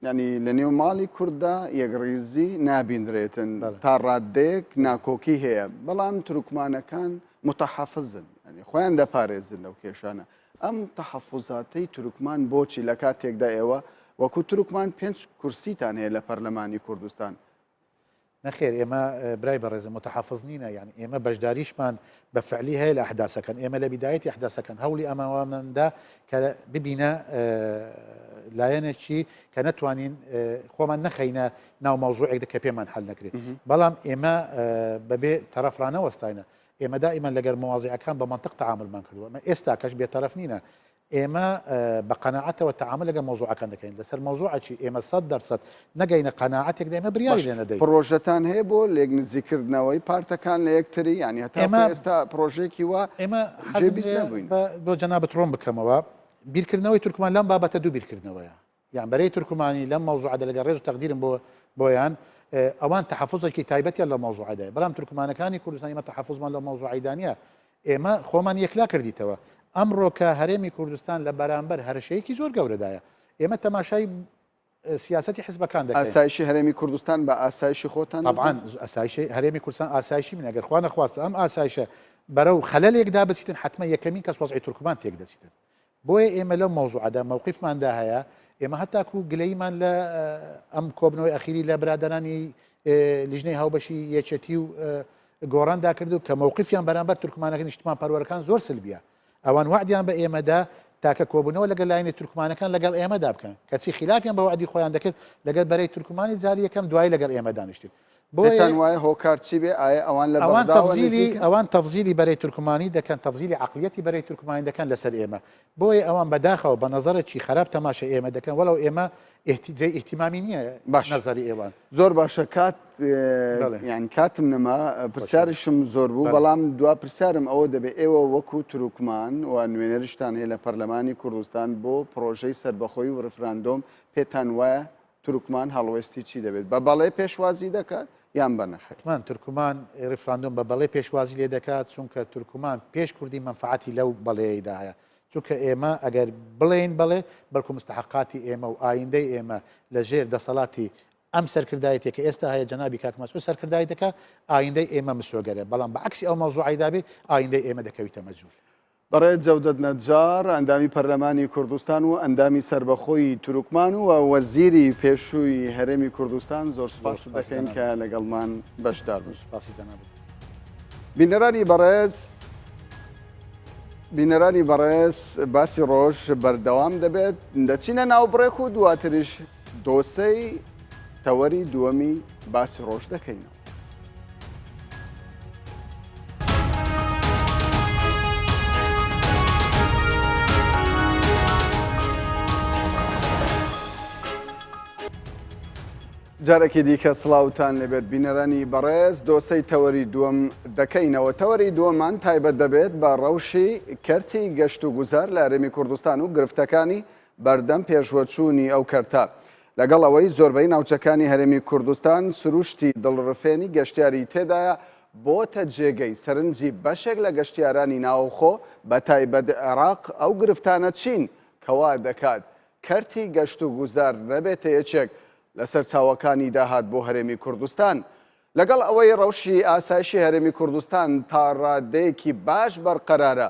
ینی لە نێو ماڵی کووردا یەکڕیزی نابیندرێتن تا ڕادێک ناکۆکی هەیە بەڵام تورکمانەکان متەحەفزن ینی خۆیان دەپارێزن لەو کێشانە ئەم تەحەفوزاتەی تورکمان بۆچی لە کاتێکدا ئێوە وەکو تورکمان 5 کورسیتان هەیە لە پەرلەمانی کوردستان نەخێر ئێمە برای بەڕێزە متحافظ نینە یعنی ئێمە بەشداریشمان بە فعلی هەیە لە ئەحداسەکان ئێمە لە بیدایەتی ئەحداسەکان هەوڵی ئەماوامەدا کە ببینە لایەنێکی کە نەتوانین خۆمان نەخەینە ناو مەوزوعێک کە پێمان حل نەکرێت بەڵام ئێمە بەبێ تەرەفرانە وەستاینە ئێمە دائیما لەگەر مواضیعەکان بە منطق تعاملمان کردووە ئەمە ئێستا کەش بێتەرەف نینە ئێمە بە قەناعەتەوە تعامل لەگە مۆزوعەکان دەکەین لەسەر مۆزوعەکی ئێمە 100% نەگەینە قەناعەتێک دێمە بریاری لێ نەدەین پرۆژەتان هەیە بۆ لێک نزیکردنەوەی پارتەکان لە یەکتری ینی هەتا ئێستا پرۆژێکی وە ئێمە بۆ جەنابەت ڕۆم بکەمەوە بیرکردنەوەی تورکمان لەم بابەتە دوو بیرکردنەوەیە یان بەرەی تورکمانی لەم مەوزوعەدا لەگە ڕێز و تەقدیرم بۆیان ئەوان تەحەفوزێکی تایبەتیان لە مەوزوعەدای بەڵام تورکمانەکانی کوردستان ئێمە تەحەفوزمان لە مەوزوعیدانە ئێمە خۆمان یەکلا کردیتەوە ئەمڕۆ کە هەرێمی کوردستان لە بەرامبەر هەرشەیەکی زۆر گەورەدایە ئێمە تەماشای سیاسەتی حزبەکان دەکەین ئاسایشی هەرێمی کوردستان بە ئاسایشی خۆتان طبعاً ئاسایشی هەرێمی کوردستان ئاسایشی من ئەگەر خوا نەخواستە ئەم ئاسایشە بەرەو خەلەلێکدا بچیتن حتممە یەکەمین کەس وەزعی تورکمان تێک دەچیتن بۆیە ئێمە لەو مەوزوعەدا مووقیفماندا هەیە ئێمە هەتاکو گلەیمان لە ئەم کۆبنەوەی ئەخیری لە برادرانی لیژنەی هاوبەشی یەکێتی و گۆڕاندا کردو کە مووقیفیان بەرامبەر تورکمانەکە نیشتمان پەروەرەکان زۆر سلبیە ئەوان وعدیان بە ئێمەدا تاکە کۆبوونەوە لەگەڵ لایەنی تورکمانەکان لەگەڵ ئێمەدا بکەن کەچی خلافیان بە وعدی خۆیان دەکرد لەگەڵ بەرەی تورکمانی جاری یەکەم دوای لەگەڵ ئێمە دانیشتین بۆیان وایە هۆکارچی بێ ئایا ئەوان لە ئەوان تەفزیلی بەرەی تورکمانی دەکەن تەفزیلی عقلیەتی بەرەی تورکمانی دەکەن لەسەر ئێمە بۆیە ئەوان بەداخەوە بە نظرێکی خراپ تەماشا ئێمە دەکەن وەڵەو ئێمە جێی ئیحتیمامی نییە نظری ئێوان زۆر باشە یان کاتم نەما پرسیارشم زۆر بوو بەڵام دوا پرسیارم ئەوە دەبێت ئێوە وەکو تورکمان و نوێنەرشتان هەیە لە پەرلەمانی کوردستان بۆ پرۆژەی سەربەخۆی و ڕفراندۆم پێتان وایە تورکمان هەڵوێستی چی دەبێت بە بەڵێ پێشوازی دەکات یان بەنەخێت حتمان تورکمان ڕفراندۆم بە بەڵێ پێشوازی لێ دەکات چونکە تورکمان پێش کوردی منفعەتی لەو بەڵێیدا هەیە چونکە ئێمە ئەگەر بڵێن بڵێ بەڵکو مستحقاتی ئێمە و ئایندەی ئێمە لە ژێر دەسەڵاتی ئەم سەرکردایەتێک کە ئێستا هەیە جەنابی کاک مەسعود سەرکردایەتەکە ئایندەی ئێمە مسۆگەرە بەڵام بەعکسی ئەو مەوزوعیدا بێ ئایندەی ئێمە دەکەویتە مەجهول بەڕێ جەودەت نەجار ئەندامی پەرلەمانی کوردستان و ئەندامی سربەخۆی تورکمان و وەزیری پێشووی هەرێمی کوردستان زۆر سپاس دەکەین کە لەگەڵمان بەشدار بوون. سپاسی جەنابەت. بینەرانی بەڕێز باسی ڕۆژ بەردەوام دەبێت دەچینە ناوبڕێک و دواتریش دۆسەی تەوەری دووەمی باسی ڕۆژ دەکەینەوە. جارێکی دیکە سڵاوتان لەبێت بینەرانی بەڕێز دۆسەی تەوەری دووەم دەکەینەوە. تەوەری دووەمان تایبەت دەبێت بە ڕەوشی کەرتی گەشت و گوزار لە هەرێمی کوردستان و گرفتەکانی بەردەم پێشوەچوونی ئەو کەرتە. لەگەڵ ئەوەی زۆربەی ناوچەکانی هەرێمی کوردستان سروشتی دڵڕفێنی گەشتیاری تێدایە بۆتە جێگەی سەرنجی بەشێک لە گەشتیارانی ناوخۆ بە تایبەت عێراق ئەو گرفتانە چین کەوا دەکات کەرتی گەشت و گوزار نەبێتە یەکێک لەسەر چاوەکانی داهات بۆ هەرێمی کوردستان. لەگەڵ ئەوەی ڕەوشی ئاسایشی هەرێمی کوردستان تا ڕادەیەکی باش بەرقەرارە،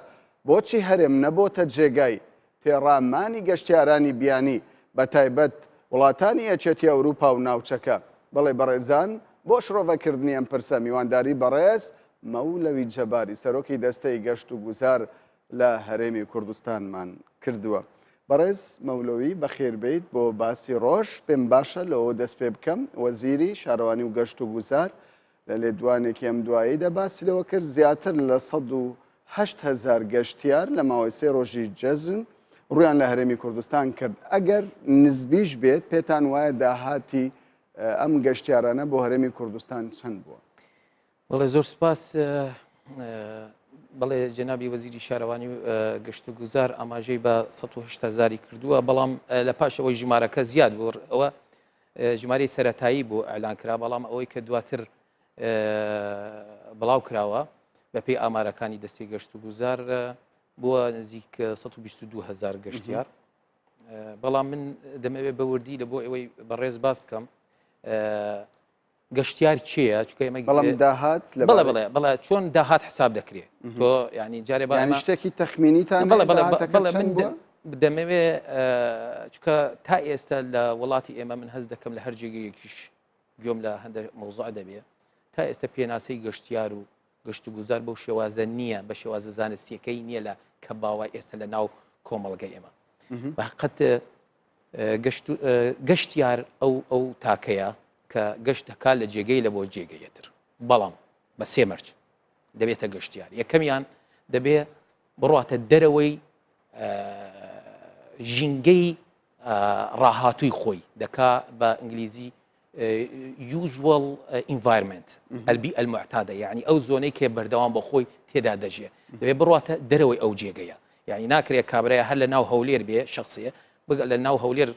بۆچی هەرێم نەبۆتە جێگای تێڕامانی گەشتیارانی بیانی بە تایبەت وڵاتانی یەکێتی ئەوروپا و ناوچەکە؟ بەڵێ بەڕێزان، بۆ شڕۆڤەکردنی ئەم پرسە میوانداری بەڕێز مەولەوی جەباری سەرۆکی دەستەی گەشت و گوزار لە هەرێمی کوردستانمان کردووە. بەڕێز مەولەوی بەخێربێیت بۆ باسی ڕۆژ. پێم باشە لەوە دەست پێ بکەم وەزیری شارەوانی و گەشت و گوزار لە لێدوانێکی ئەم دواییدا باسی لەوە کرد زیاتر لە 108,000 گەشتیار لە ماوەی 3 ڕۆژی جەزن ڕویان لە هەرێمی کوردستان کرد. ئەگەر نزبیش بێت پێتان وایە داهاتی ئەم گەشتیارانە بۆ هەرێمی کوردستان چەند بووە؟ بەڵێ زۆر سپاس. بەڵێ جەنابی وەزیری شارەوانی و گەشت و گوزار ئاماژەی بە 108,000 کردووە، بەڵام لە پاشەوەی ژمارەکە زیاد بوو. ئەوە ژمارەی سەرەتایی بۆ ئەعلان کرا، بەڵام ئەوەی کە دواتر بڵاو کراوە بەپێی ئامارەکانی دەستی گەشت و گوزار بووە نزیک 122,000 گەشتیار. بەڵام من دەمەوێت بەوردی لە بۆ ئەوەی بەڕێز باس بکەم گەشتیار کێیە، چونکە ئێمە بەڵام داهات بەڵێ چۆن داهات حساب دەکرێت. تۆ ینی جارێ شتێکی تەخمینیتان من دەمەوێت چکە تا ئێستا لە وڵاتی ئێمە من هەست دەکەم لە هەر جێگەیەکیش گوێم لە هەندێک مەوزوع دەبێت تا ئێستا پێناسەی گەشتیار و گەشت و گوزار بەو شێوازە نییە، بە شێوازە زانستیەکەی نییە لە کە باوای ئێستا لە ناو کۆمەڵگەی ئێمە. بەحقەت گەشتیار ئەو تاکەیە کە گەشت دەکات لە جێگەی لە بۆ جێگەیەتر، بەڵام بە سێ مەرج دەبێتە گەشتیار. یەکەمیان دەبێت بڕاتە دەرەوەی ژینگەی ڕاهاتووی خۆی دەکا بە ئینگلیزی usual environment البيئة المعتادة، يعني ئەو زۆنەی کێ بەردەوام بە خۆی تێدا دەژێ دەبێت بڕاتە دەرەوەی ئەو جێگەیە. یعنی ناکرێت کابرایە هەر لە ناو هەولێر بێ شخصیە لە ناو هەولێر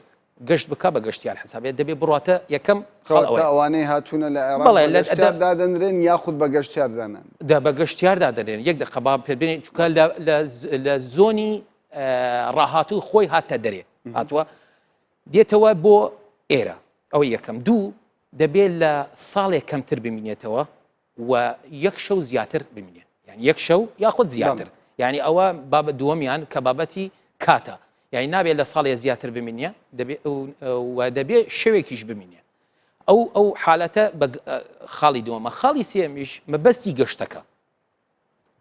گەشت بکە بە گەشتیار حسابێت دەبێت بڕاتە یەکەم ئەوانەی هاتوونە لە عێراق دادەنرێن یاخود بە گەشتیار دانن بە گەشتیار دادەنێن. یەک دقەبا پێبێنین چونکە لە زۆنی ڕاهاتوو خۆی هاتە دەرێ هاتووە دێتەوە بۆ ئێرە. ئەو یەکەم. دوو دەبێت لە ساڵێک کەمتر بمینێتەوە و یەک شەو زیاتر بمینێت، یعنی یەک شەو یاخود زیاتر. یعنی ئەوە بابەت دووەمیان کە بابەتی کاتە، یعنی نابێت لە ساڵێ زیاتر بمینێ و دەبێت شەوێکیش بمینێ. ئەو حالەتە بە خاڵی دووەمە. خاڵی سێمیش مەبەستی گەشتەکە.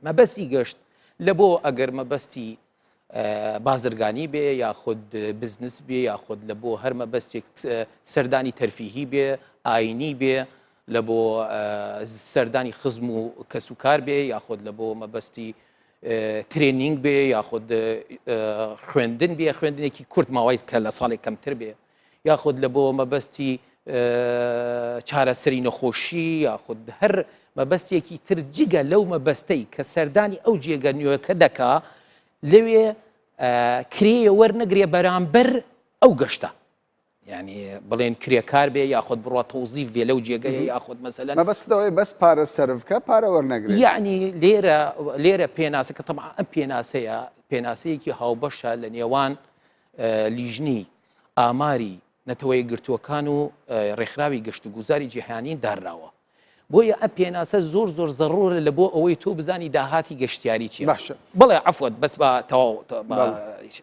مەبەستی گەشت لە بۆ ئەگەر مەبەستی بازرگانی بێ یاخود بزنس بێ یاخود لە بۆ هەر مەبەستێک سەردانی تەرفیهی بێ، ئاینی بێ، لە بۆ سەردانی خزم و کەسوکار بێ، یاخود لە بۆ مەبەستی ترێنینگ بێ، یاخود خوێندن بێ، خوێندنێکی کورت ماوەی کە لە ساڵێک کەمتر بێ، یاخود لە بۆ مەبەستی چارەسەری نەخۆشی، یاخود هەر مەبەستێکی تر جگە لەو مەبەستەی کە سەردانی ئەو جێگە نوێەکە دەکا لەوێ کرێ وەرنەگرێ بەرامبەر ئەو گەشتە. یعنی بڵێن کرێکار بێ یاخود بڕوا تەوزیف بێ لەو جێگەیە یاخود مەسەلەن مەبەستەوەی بەس پارە سەرفکە پارە وەرنەگرێت. یعنی لێرە پێناسەکە تەبعا ئەم پێناسەیە پێناسەیەکی هاوبەشە لە نێوان لیژنی ئاماری نەتەوەی گرتووەکان و ڕێکخراوی گەشت و گوزاری جیهانین داراوە. بۆیە ئەم پێناسە زۆر زەڕۆرە لە بۆ ئەوەی تۆ بزانی داهاتی گەشتیاری چیە. بەڵێ عەفوەت بەس بە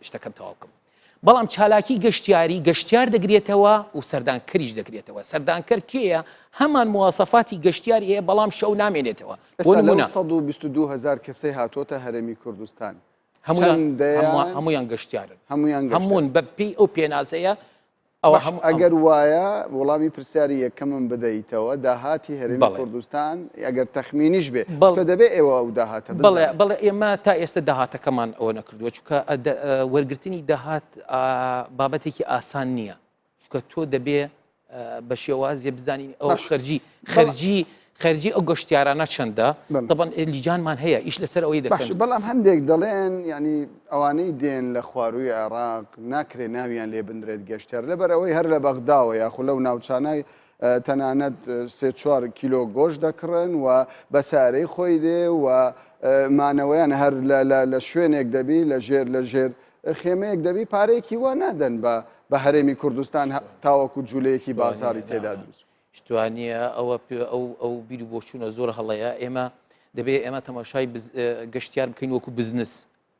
شتەکەم تەواو بکەم. بەڵام چالاکی گەشتیاری گەشتیار دەگرێتەوە و سەردانکەریش دەگرێتەوە. سەردانکەر کێیە؟ هەمان مواسەفاتی گەشتیاری هەیە بەڵام شەو نامێنێتەوە. بۆ نمونە 122,000 کەسەی هاتۆتە هەرێمی کوردستان هەمویان گەشتیارن، هەموون بە پێی ئەو پێناسەیە. ئەگەر وایە وەڵامی پرسیاری یەکەمم بدەیتەوە داهاتی هەرێمی کوردستان ئەگەر تەخمینیش بێ دەبێت ئێوە ئەو داهاتە بەڵێ ئێمە تا ئێستا داهاتەکەمان ئەوە نەکردووە چونکە وەرگرتنی داهات بابەتێکی ئاسان نییە، چونکە تۆ دەبێ بە شێوازیە بزانین ئەو خەرجی ئەو گەشتیارانە چەندە. دەبەن لیجانمان هەیە ئیش لەسەر ئەوەی دەکەن. بەڵام هەندێک دەڵێن ینی ئەوانەی دێن لە خواروی عێراق ناکرێ ناویان لێ بنرێت گەشتیار لەبەرەوەی هەر لە بەغداوە یاخود لەو ناوچانای تەنانەت 3-4 کیلۆ گۆشت دەکڕن و بەسارەی خۆی دێ و مانەوەیان هەر لە شوێنێک دەبی لە ژێر خێمەیەک دەبی پارەیەکی وا نادەن بە هەرێمی کوردستان تاوەکو جوولەیەکی بازاری تێدا دروست. شتوانە ئەو بیر و بۆچوونە زۆر هەڵەیە ئێمە دەبێت ئێمە تەماشای گەشتیار بکەین وەکو بزنس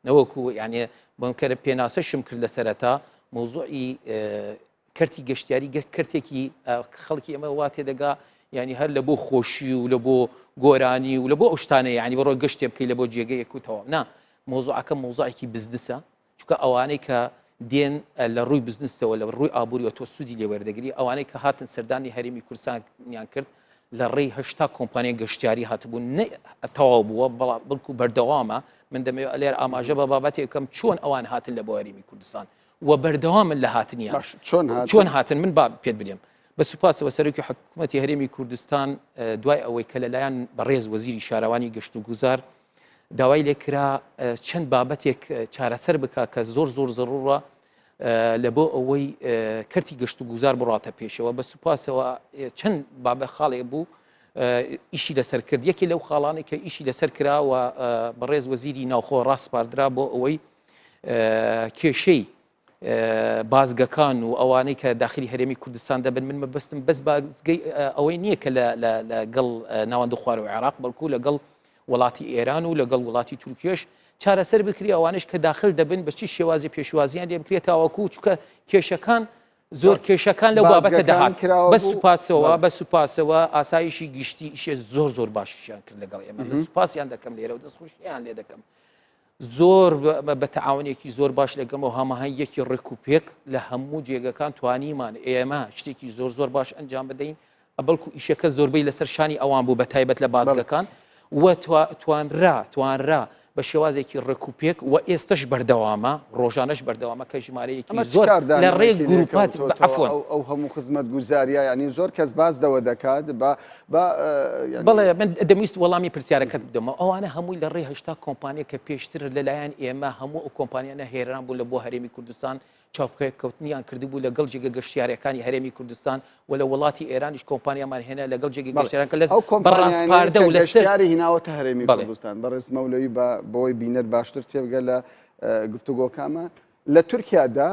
نەوەکو یعنی بەمکەرە پێناسەشم کرد لە سەرەتا مۆزوعی کەرتی گەشتیاری کەرتێکی خەڵکی ئێمە وا تێدەگا ینی هەر لە بۆ خۆشی و لە بۆ گۆرانی و لە بۆ ئەو شتانە یعنی بەڕۆ گەشتێ بکەی لە بۆ جێگەیەک و تەواو نا مۆزوعەکە مۆزوعێکی بزنسە چونکە ئەوانەی کە دێن لە ڕووی بزنسەوە لە ڕووی ئابووری و تۆ سوودی لێ وەردەگری ئەوانەی کە هاتن سەردانی هەرێمی کوردستانیان کرد لە ڕێی هەشتا کۆمپانیای گەشتیاری هاتبوون تەواو بووە بەڵکو بەردەوامە من دەمەوێت لێر ئاماژە بە بابەتێک بکەم چۆن ئەوان هاتن لە بۆ هەرێمی کوردستان و بەردەوامن لە هاتنیان چۆن هاتن من با پێت بدەم بە سوپاسەوە سەرۆکی حکوومەتی هەرێمی کوردستان دوای ئەوەی کە لەلایەن بەڕێز وەزیری شارەوانی گەشت و گوزار داوای لێکرا چەند بابەتێک چارەسەر بکە کە زۆر زەڕوڕە لە بۆ ئەوەی کەرتی گەشت و گوزار بڕاتە پێشەوە بە سوپاسەوە چەند بابە خاڵێک بوو ئیشی لەسەر کرد یەکی لەو خاڵانی کە ئیشی لەسەر کراوە بەڕێز وەزیری ناوخۆ ڕاستپاردرا بۆ ئەوەی کێشەی بازگەکان و ئەوانەی کە داخلی هەرێمی کوردستان دەبن من مەبەستم بەس بازگەی ئەوەی نییە کە لەگەڵ ناوەندە خوار و عێراق بەڵکو لەگەڵ وڵاتی ئێران و لەگەڵ وڵاتی تورکیش چارەسەر بکری ئەوانش کە داخل دەبن بەچی شێوازی پێشوازیان لێ بکرێت تاوەکو چکە کێشەکان زۆر کێشەکان لەو بابەتە دەهات بە سوپاسەوە ئاسایشی گشتی ئیشێ زۆر باشیان کرد لەگەڵ ئێمە لە سوپاسیان دەکەم لێرە و دەستخۆشییان لێ دەکەم زۆر بە تەعاونێکی زۆر باش لەگەم و هەماهەنگیەکی ڕێکوپێک لە هەموو جێگەکان توانیمان ئێمە شتێکی زۆر باش ئەنجام بدەین ئەبەڵکو ئیشەکە زۆربەی لەسەر شانی ئەوان بوو بە تایبەت لە بازگەکان و توانرا بە شێوازێکی ڕێکوپێک و ئێستش بەردەوامە ڕۆژانەش بەردەوامە کە ژمارەیەکی زۆر لە ڕێی گروپات عفوان ئەو هەموو خزمەت گوزاریە ینی زۆر کەس باز دەوە دەکات بەڵێ من دەمویست وەڵامی پرسیارەکەت بدەمەوە ئەوانە هەمووی لە ڕێی هەشتا کۆمپانیا کە پێشتر لەلایەن ئێمە هەموو ئەو کۆمپانیانە هێران بوو لە بۆ هەرێمی کوردستان چاوکەیە کەوتنیان کردبوو لەگەڵ جێگە گەشتیارەکانی هەرێمی کوردستان و لە وڵاتی ئێرانیش کۆمپانیامان هێنا لەگەڵ جێگە گەشتیارەکە لە بەڕاستپاردە و لەشتیاری هیناوەتە هەرێمی کوردستان بەڕێز مەولەوی بۆی بینەر باشتر تێبگە لە گفتوگۆکەمان لە تورکیادا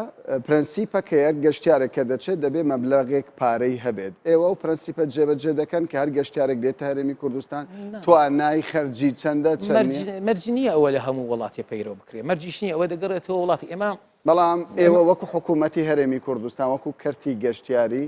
پرەنسیپە کە یەک گەشتیارێک کە دەچێت دەبێت مەبلەغێک پارەی هەبێت ئێوە و پرەنسیپە جێبەجێ دەکەن کە هەر گەشتیارێک دێتە هەرێمی کوردستان توانای خەرجی چەندە مەرجی نییە ئەوە لە هەموو وڵاتی پەیرۆ بکرێت مەرجیش نییە ئەوە دەگەڕێتەوە وڵاتی ئێمە بەڵام ئێوە وەکو حکوومەتی هەرێمی کوردستان وەکو کەرتی گەشتیاری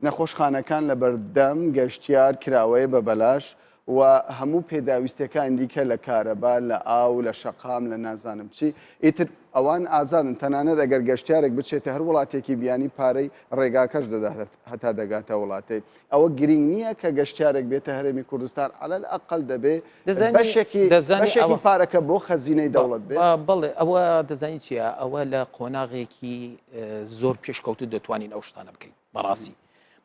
نەخۆشخانەکان لە بەردەم گەشتیار کراوەیە بە بەلاش و هەموو پێداویستەکان دیکە لە کارەبا لە ئاو لە شەقام لە نازانم چی ئیتر ئەوان ئازادن تەنانەت ئەگەر گەشتیارێک بچێتە هەر وڵاتێکی بیانی پارەی ڕێگاکەش دەدات هەتا دەگاتە وڵاتی ئەوە گرنگ نییە کە گەشتیارێک بێتە هەرێمی کوردستان عەلەل ئەقەل دەبێت بەشێکی پارەکە بۆ خەزینەی دەوڵەت بێت بەڵێ ئەوە دەزانی چیە ئەوە لە قۆناغێکی زۆر پێشکەوتو دەتوانین ئەو شتانە بکەین بەڕاستی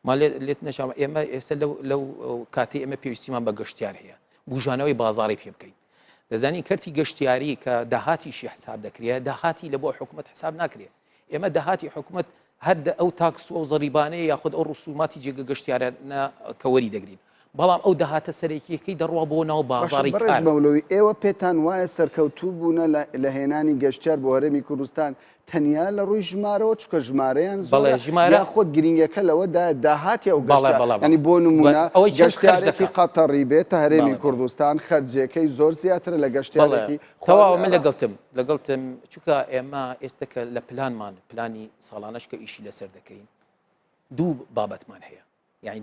لێت نەشام ئێمە ئێستا لەو کاتی ئێمە پێویستیمان بە گەشتیار هەیە بژانەوەی بازاڕی پێ بکەین دەزانی کەرتی گەشتیاری کە داهاتیشی حساب دەکرێت داهاتی لە بۆ حکوومەت حساب ناکرێت ئێمە داهاتی حکوومەت هەر ئەو تاکس و ئەو زەریبانەیە یاخود ئەو ڕسوماتی جێگە گەشتیارە کەوەری دەگرین بەڵام ئەو داهاتە سەرەکیەکەی دەڕوا بۆ ناو بازاڕی کار مەولەوی ئێوە پێتان وایە سەرکەوتوو بوونە لە هێنانی گەشتیار بۆ هەرێمی کوردستان تەنیا لە ڕووی ژمارەوە چکە ژمارەیان زۆر خۆت گرنگەکە لەوەدا داهاتی ئەو گەشتیاری بۆ نمونە گەشتیارێکی قەتەڕی بێتە هەرێمی کوردستان خەرجەکەی زۆر زیاتر لە گەشتیارێکی تەواو من لەگەڵتم چونکە ئێمە ئێستاکە لە پلانمان پلانی ساڵانەش کە ئیشی لەسەر دەکەین دوو بابەتمان هەیە یعنی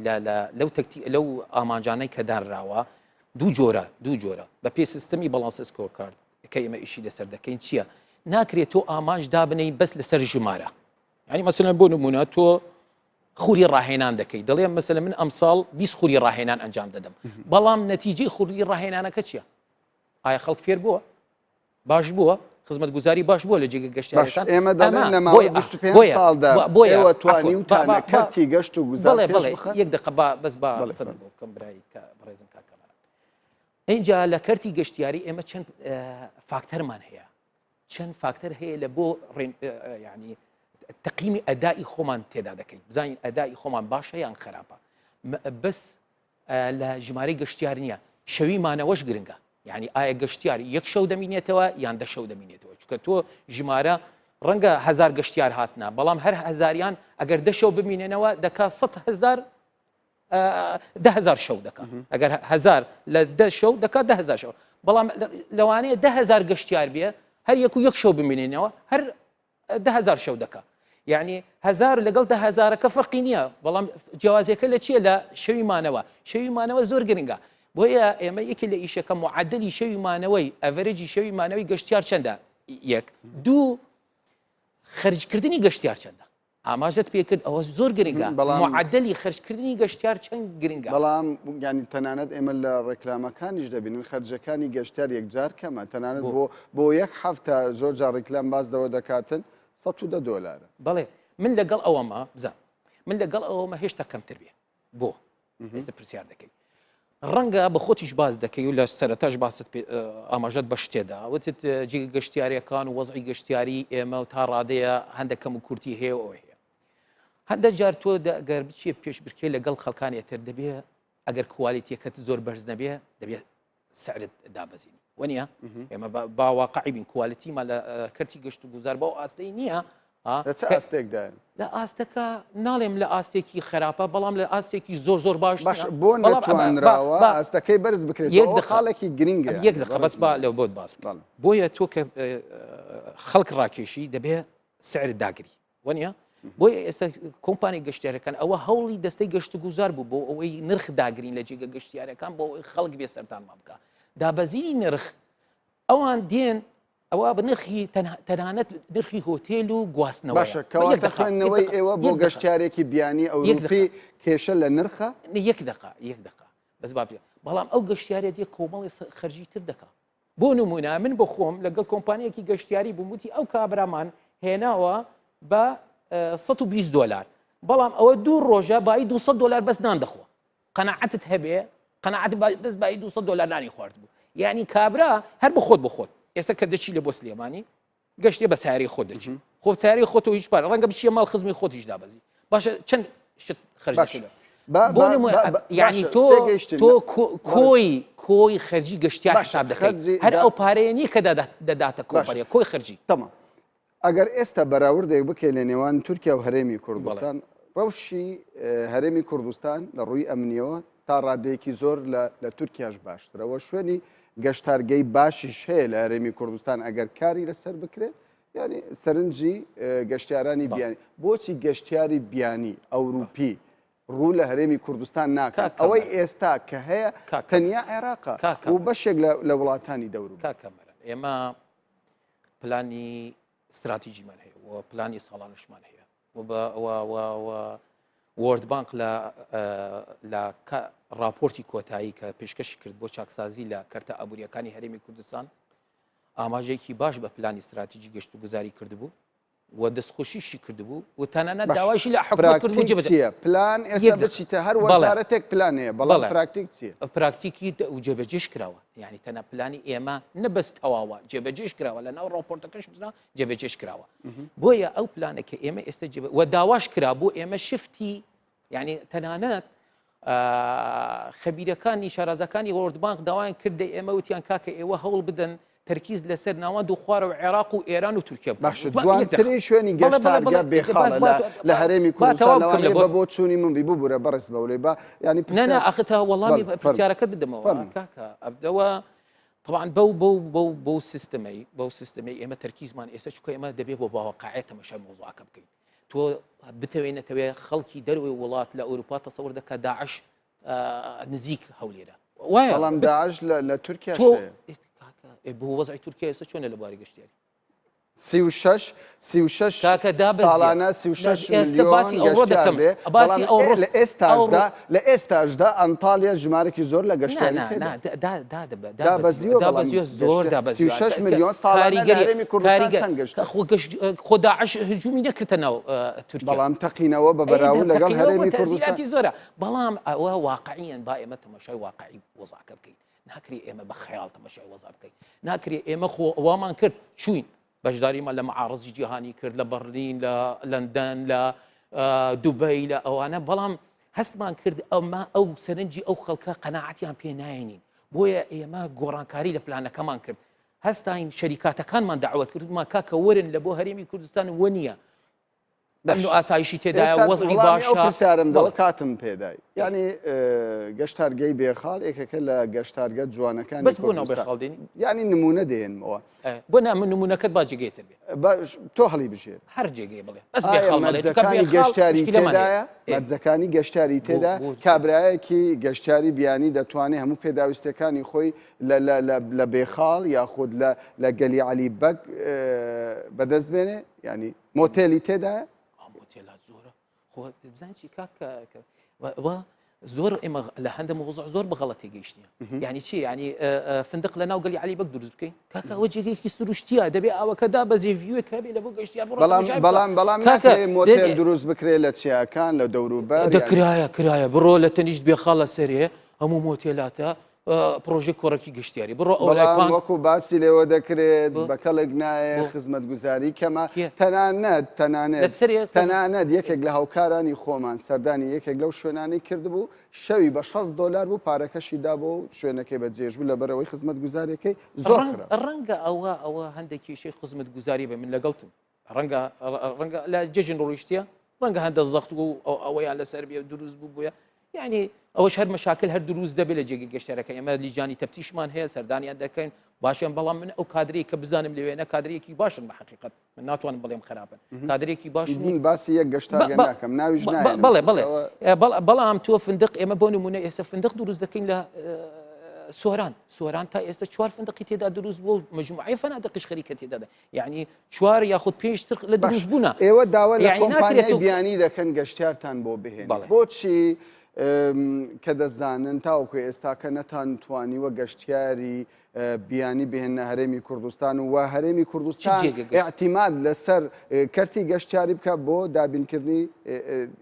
لەو ئامانجانەی کە دانراوە دوو جۆرە بە پێی سیستەمی بەڵانس سکۆرکارد کە ئێمە ئیشی لەسەر دەکەین چییە؟ ناکرێت تۆ ئامانج دابنەی بەس لەسەر ژمارە ینی مەسەلەن بۆ نمونە تۆ خوری ڕاهێنان دەکەی دەڵێ مەسەلەن من ئەمساڵ 20 خوری ڕاهێنان ئەنجام دەدەم بەڵام نەتیجەی خوری ڕاهێنانەکە چییە؟ ئایا خەڵک فێر بووە؟ باش بووە؟ خزمەت گوزاری باش بووە لە جێگە گەشتیارەکان ئێمە دەڵێن لە ماوەی 25 ساڵدا ئێوە توانیوتانە کەرتی گەشت و گوزار یەک دقە بەس بکەم برایی بەڕێزم کاکەمانە اینجا لە کەرتی گەشتیاری ئێمە چەند فاکتەرمان هەیە چەند فاکتەر هەیە لە بۆ ینی تەقییمی ئەدای خۆمان تێدا دەکەین بزانین ئەدای خۆمان باشە یان خراپە بەس لە ژمارەی گەشتیار نییە شەویمانەوەش گرنگە یعنی ئایا گەشتیار یەک شەو دەمینێتەوە یان 10 شەو دەمینێتەوە چکە تۆ ژمارە ڕەنگە 1000 گەشتیار هاتنە بەڵام هەر هەزاریان ئەگەر 10 شەو بمینێنەوە دەکا 100,000 10,000 شەو دەکات ئەگەر 1000 لە 10 شەو دەکات 10,000 شەو بەڵام لەوانەیە 10,000 گەشتیار بێ هەر یەک شەو بمێنینەوە هەر 10,000 شەو دەکات یعنی 1000 لەگەڵ 10,000کە فەرقی نییە بەڵام جیاوازەکە لە چیە لە شەویمانەوە شەویمانەوە زۆر گرنگە بۆیە ئێمە یەکی لە ئیشەکە معدلی شەویمانەوەی ئەڤەرێجی شەویمانەوەی گەشتیار چەندە یەک دوو خەرجکردنی گەشتیار چەندە ئاماژەت پێکرد ئەوە زۆر گرنگە معدلی خەرجکردنی گەشتیار چەند گرنگە بەڵام ینی تەنانەت ئێمە لە ڕێکلامەکانیش دەبینن خەرجەکانی گەشتیار یەکجار کەمە تەنانەت بۆ یەک هەفتە زۆر جار ڕێکلام بازدەوە دەکاتن $110 بەڵێ من لەگەڵ ئەوەمە بزان من لەگەڵ ئەوەمە هێشتا کەمتر بێ بۆ هێستا پرسیار دەکەی ڕەنگە بە خۆتیش باز دەکەی و لە سەرەتاش باست ئاماژەت بە شتێدا وتت جێگە گەشتیاریەکان و وەزعی گەشتیاری ئێمە و تا ڕادەیە هەندێکەکەم و کورتی هەیە ئەوە هەیە هەندێک جار تۆ ئەگەر بچێ پێش بکەی لەگەڵ خەڵکانی تر دەبێ ئەگەر کوالیتیەکەت زۆر بەرز نەبێ دەبێت سعرت دابەزینی وەنیە ئێمە باواقعی بین کوالیتیمان لە کەرتی گەشت و گوزار بەو ئاستەی نییە ئاستێکدایە لە ئاستەکە ناڵێم لە ئاستێکی خراپە بەڵام لە ئاستێکی زۆر باش بۆ نەتوانراوە ئاستەکەی بەرز بکرێت خاڵێکی گرنگە یەک دقە بەس لەو بۆت باس بۆیە تۆ کە خەڵک ڕاکێشی دەبێ سعر داگری وەنیە بۆیە ئێستا کۆمپانی گەشتیارەکان ئەوە هەوڵی دەستەی گەشت و گوزار بوو بۆ ئەوەی نرخ داگرین لە جێگە گەشتیارەکان بۆ ئەوەی خەڵک بێ سەرتانمان بکە دابەزینی نرخ ئەوان دێن ئەوە بە نرخی تەنانەت نرخی هۆتێل و گواستنەوە باشە کەواتەخوێندنەوەی ئێوە بۆ گەشتیارێکی بیانی ئەوروپی کێشە لە نرخە یەک دقا بەس با بەڵام ئەو گەشتیارێت یەک کۆمەڵی خەرجی تر دەکات بۆ نمونە من بۆ خۆم لەگەڵ کۆمپانیەکی گەشتیاری بووموتی ئەو کابرامان هێناوە بە $120 بەڵام ئەوە دوو ڕۆژە بای $200 بەس نان دەخۆ قەناعەتت هەبێ قەناعەت بەس بای $200 نانی خوارد بوو یعنی کابرا هەر بخۆت ئێستا کە دەچی لە بۆ سلێمانی گەشتێ بە ساری خۆ دەچی خۆ ساری خۆتەوە هیچ پارە ڕەنگە بچیە ماڵ خزمی خۆتیش دابەزی باشە چەند شت خەرج بۆ یعنی تۆ کۆی خەرجی گەشتیار حساب دەکەیت هەر ئەو پارەیە نیە کە دەداتە کۆمپانیا کۆی خەرجی تەمام ئەگەر ئێستا بەراوردێک بکەین لە نێوان تورکیا و هەرێمی کوردستان ڕەوشی هەرێمی کوردستان لە ڕووی ئەمنیەوە تا ڕادەیەکی زۆر لە تورکیاش باشترەوە شوێنی گەشتارگەی باشیش هەیە لە هەرێمی کوردستان ئەگەر کاری لەسەر بکرێت ینی سەرنجی گەشتیارانی بیانی بۆچی گەشتیاری بیانی ئەوروپی ڕوو لە هەرێمی کوردستان ناکات ئەوەی ئێستا کە هەیە تەنیا عێراقە و بەشێک لە وڵاتانی دەوروبە کاکەمەرە ئێمە پلانی استراتیژیمان هەیە و پلانی ساڵانشمان هەیە وۆرد بانک لە راپۆرتی کۆتایی کە پێشکەشی کرد بۆ چاکسازی لە کەرتە ئابوووریەکانی هەرێمی کوردستان ئاماژەیەکی باش بە پلانی استراتیژی گەشت و گوزاری کردبوو و دەستخۆشیشی کردبوو و تەنانەت داوایشی لە حکومەت کردبوو جێبەجێ پلان ئێستا بچیتە هەر وەزارەتێک پلانەیە بەڵام پراکتیک چییە؟ پراکتیکی و جێبەجێش کراوە یعنی تەنە پلانی ئێمە نەبەست تەواوە جێبەجێش کراوە لە ناو ڕاپۆرتەکەش بزنا جێبەجێش کراوە بۆیە ئەو پلانێکە ئێمە ئێستا و داواش کرا بۆ ئێمە شفتی یعنی تەنانەت خەبیرەکانی شارازەکانی وۆرد بانک داوایان کردە ئێمە وتیان کاکە ئێوە هەوڵ بدەن تەرکیز لەسەر ناوەند و خوارە و عێراق و ئێران و تورکیا باشە جوانترین شوێنی گەشتارگە بێخاڵە لە هەرێمی کوردستان بۆ چوونی من ببوورە بەڕێز بەولێ با ینی نەنا ئەختا وەڵامی پرسیارەکە بدەمەوە کاکە ئەبدەوە طبعا بەو سیستەمەی ئێمە تەرکیزمان ئێستا چکە ئێمە دەبێت بۆ باوەقاعێت تەماشای مۆزوعەکە بکەین تۆ بتەوێنێتەوێ خەڵکی دەروێ وڵات لە ئەوروپا تەسەوەر دەکات داعش نزیک هەولێرە وایە بەڵام داعش لە تورکیا بۆ وەزعی تورکیا ئێستا چۆنە لەباری گەشتیاری 36 ساڵانە 36 میلیۆن لە ئێستاشدا ئەنتالیا ژمارەی زۆر لە گەشتیاری زۆر 36 میلیۆن ساڵانە لە هەرێمی کوردستان چەند گەشت خۆ داعش هجومی نەکردە ناو تورکیا بەڵام تەقینەوە بە بەراورد لەگەڵ هەرێمی کوردستان زۆرە بەڵام ئەوە واقعیان با ئێمە تەماشای واقعی وەزعەکە بکەین ناکرێ ئێمە بە خەیاڵ تەماشای وەزع بکەین ناکرێ ئێمە خۆ ئەوامان کرد چوین بەشداریمان لە معارضی جیهانی کرد لە بەرلین لە لەندەن لە دوبەی لە ئەوانە بەڵام هەستمان کرد ئەمە ئەو سەرنجی ئەو خەڵکە قەناعەتیان پێ نایێنین بۆیە ئێمە گۆڕانکاری لە پلانەکەمان کرد هەستاین شەریکاتەکانمان داوەت کردمان کاکە وەرن لە بۆ هەرێمی کوردستان وە نییە ئەمن و ئاسایشی تێدایە ئێستا وەزعی وەڵامی ئەو باشە پرسیارمدەوە کاتم پێدای ینی گەشتارگەی بێخاڵ یەکێکە لە گەشتارگە جوانەکانی بەس بۆ نەوە بێخاڵدێنی ینی نمونە دێنمەوە بۆ نامن نمونونەکەت با جێگەیتر بێ تۆ هەڵی بژێت هەر جێگەی بڵێ بەس بێخاڵ مەرجەکانی گەشتاری تێدایە مەرجەکانی گەشتاری تێدا کابراایەکی گەشتاری بیانی دەتوانێت هەموو پێداویستەکانی خۆی لە بێخاڵ یاخود لە گەلی علی بەگ بەدەست بێنێ ینی مۆتێلی تێدایە مۆتێلا زۆرە خۆ دەزانانی کاکە زۆر ئێمە لە هەندە مۆزع زۆر بەغەڵەتی گەیشتنیە یعنی چی ینی فندق لە ناو گەلی علی بەگ دروست بکەین کاکە ئەوە جێگەیەکی سروشتیە دەبێ ئەوەکەدا بە زێڤیوێک هەبێ لە بۆ گەشتیان بەڵام مۆتێل دروست بکرێ لە چیاکان لە دەوروبەر دەکرایە بڕۆ لە تەنیشت بێخاڵە سەرێ هەموو مۆتێلاتە پرۆژێک کۆڕەکی گەشتیاری بڕۆ ئەوڵایان وەکو باسی لێوە دەکرێت بەکەڵێک نایە خزمەت گوزاری کەمە تەنانەت یەکێک لە هاوکارانی خۆمان سەردانی یەکێک لەو شوێنانی کردبوو شەوی بە $6 بوو پارەکەشی دابوو شوێنەکەی بەجێژبوو لە بەرەوەی خزمەت گوزارەکەی زۆر ڕەنگە ئەوە هەندێکیشەی خزمەت گوزاری بە من لەگەڵتم ڕەنگە لە جێژن ڕۆیشتە ڕەنگە هەندە زەخت بوو ئەوەیان لەسەر بێ دروست بوو بووە یعنی ئەوەش هەر مەشاکل هەر دروست دەبێت لە جێگەی گەشتەرەکە ئێمە لیجانی تەفتیشمان هەیە سەردانیان دەکەین باشیان بەڵام من ئەو کادرەیە کە بزانم لەوێنە کادرەیەکی باشن بە حقیقت من ناتوانم بڵێم خراپن کادرێکی باش باسی یەک گەشتارگە ناکەم ناویش بەڵام تۆ فندق ئێمە بۆ نمونە ئێستا فندق دروست دەکەین لە سۆران تا ئێستا 4 فندقی تێدا دروست بوو مجموعەی فەنادقیش خەریکە تێدادا یعنی 4 یاخود پێشتر لە دروست بوونە ئێوە داوا لە کۆمپانیای بیانی دەکەن گەشتیارتان بۆ بهێن بۆچی کە دەزانن تاوەکو ئێستاکە نەتانتوانیوە گەشتیاری بیانی بهێنە هەرێمی کوردستان و هەرێمی کوردستان احتیمال لەسەر کەرتی گەشتیاری بکە بۆ دابینکردنی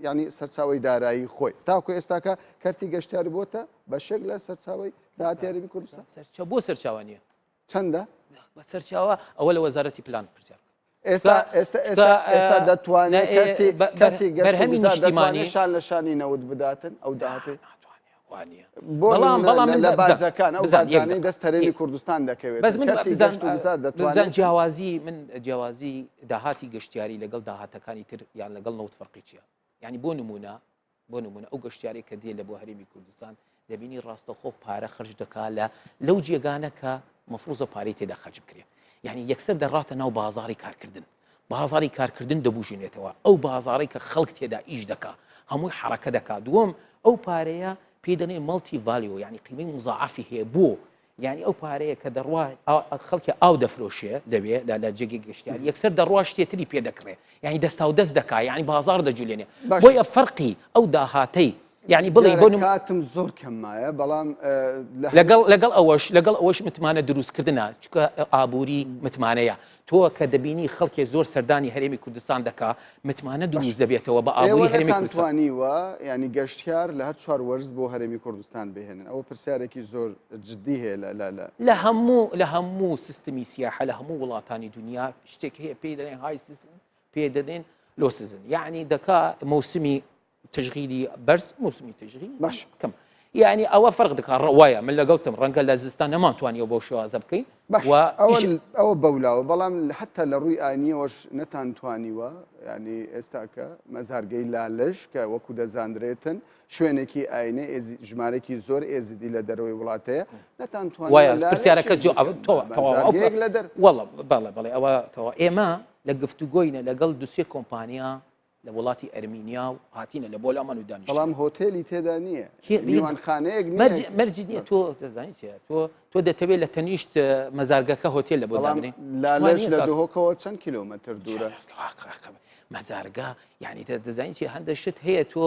ینی سەرچاوی دارایی خۆی تاوەکو ئێستاکە کەرتی گەشتیاری بۆتە بەشێک لە سەرچاوی داهاتیاری کوردستان بۆ سەرچاوانیە چەندە بە سەرچاوە ئەوە لە وەزارەتی پلان پرسیار ئێستا دەتوانێت کەرتی گەشتیمانی شان لە شانی نەوت بداتن ئەو داهاتی بەڵام لە بازەکان ئەو بازانەی دەستەرێنی کوردستان دەکەوێت بزان جیاوازی داهاتی گەشتیاری لەگەڵ داهاتەکانی تر یان لەگەڵ نەوت فەرقی چییە یعنی بۆ نمونە ئەو گەشتیاری کە دێ لە بۆ هەرێمی کوردستان دەبینی ڕاستەخۆ پارە خرج دەکات لەو جێگانە کە مەفروزە پارەی تێدا خەرج بکرێ یعنی یەکسەر دەڕاتە ناو بازاری کارکردن دەبوژێنێتەوە ئەو بازارەی کە خەڵک تێدا ئیش دەکا هەمووی حرەکە دەکات دووەم ئەو پارەیە پێ دەنێ مەڵتی ڤالیۆ یعنی قیمەی مزاعافی هەیە بۆ یعنی ئەو پارەیە کە دەڕوا خەڵکی ئاو دەفرۆشێ دەبێت لە جێگەی گەشتیاری یەکسەر دەڕوا شتێتری پێ دەکرێ یعنی دەستا و دەست دەکا یعنی بازار دەجولێنێ بۆیە فەرقی ئەو داهاتەی یعنی بڵێ بۆ کاتم زۆر کەمایە بەڵام لەگەڵ ئەوەش متمانە دروستکردنە چکە ئابووری متمانەیە تۆ کە دەبینی خەڵکی زۆر سەردانی هەرێمی کوردستان دەکا متمانە دروست دەبێتەوە بە ئابووری هەرێمی کوردستانیوە ینی گەشتیار لە هەر 4 وەرز بۆ هەرێمی کوردستان بهێنن ئەوە پرسیارێکی زۆر جددی هەیە لە هەموو سیستمی سیاحە لە هەموو وڵاتانی دنیا شتێک هەیە پێی دەڵێن های سیستم پێ دەدەن لۆ سیزن یعنی دەکا موسمی تشغیلی بەرز موسمی تشغیل باش کەم یعنی ئەوە فەرق دەکات ڕەوایە من لەگەڵتم ڕەنگە لە زستان نەمانتوانیەوە بۆ شێوازە بکەین ئەوە بەولاوە بەڵام حتا لە ڕووی ئاینیەوەش نەتانتوانیوە ینی ئێستاکە مەزارگەی لالش کە وەکو دەزانرێتن شوێنێکی ئاینە ژمارەی زۆر ئێزیدی لە دەرەوەی وڵاتەیە نەتانتوانێت پرسیارەکە بەڵێ ئەوە ئێمە لە گفتوگۆینە لەگەڵ دوسێ کۆمپانیا لە وڵاتی ئەرمینیا و هاتینە لە بۆلامان و دانیشت بەڵام هۆتێلی تێدا نییە میوانخانەیەک مەرجی نییە تۆ دەزانیت تۆ دەتەوێت لە تەنیشت مەزارگەکە هۆتێل لە بۆ دابنێ لالەش لە دهۆکەوە چەند کیلۆمەتر دوورە مەزارگا یعنی دەزانین چی هەندە شت هەیە تۆ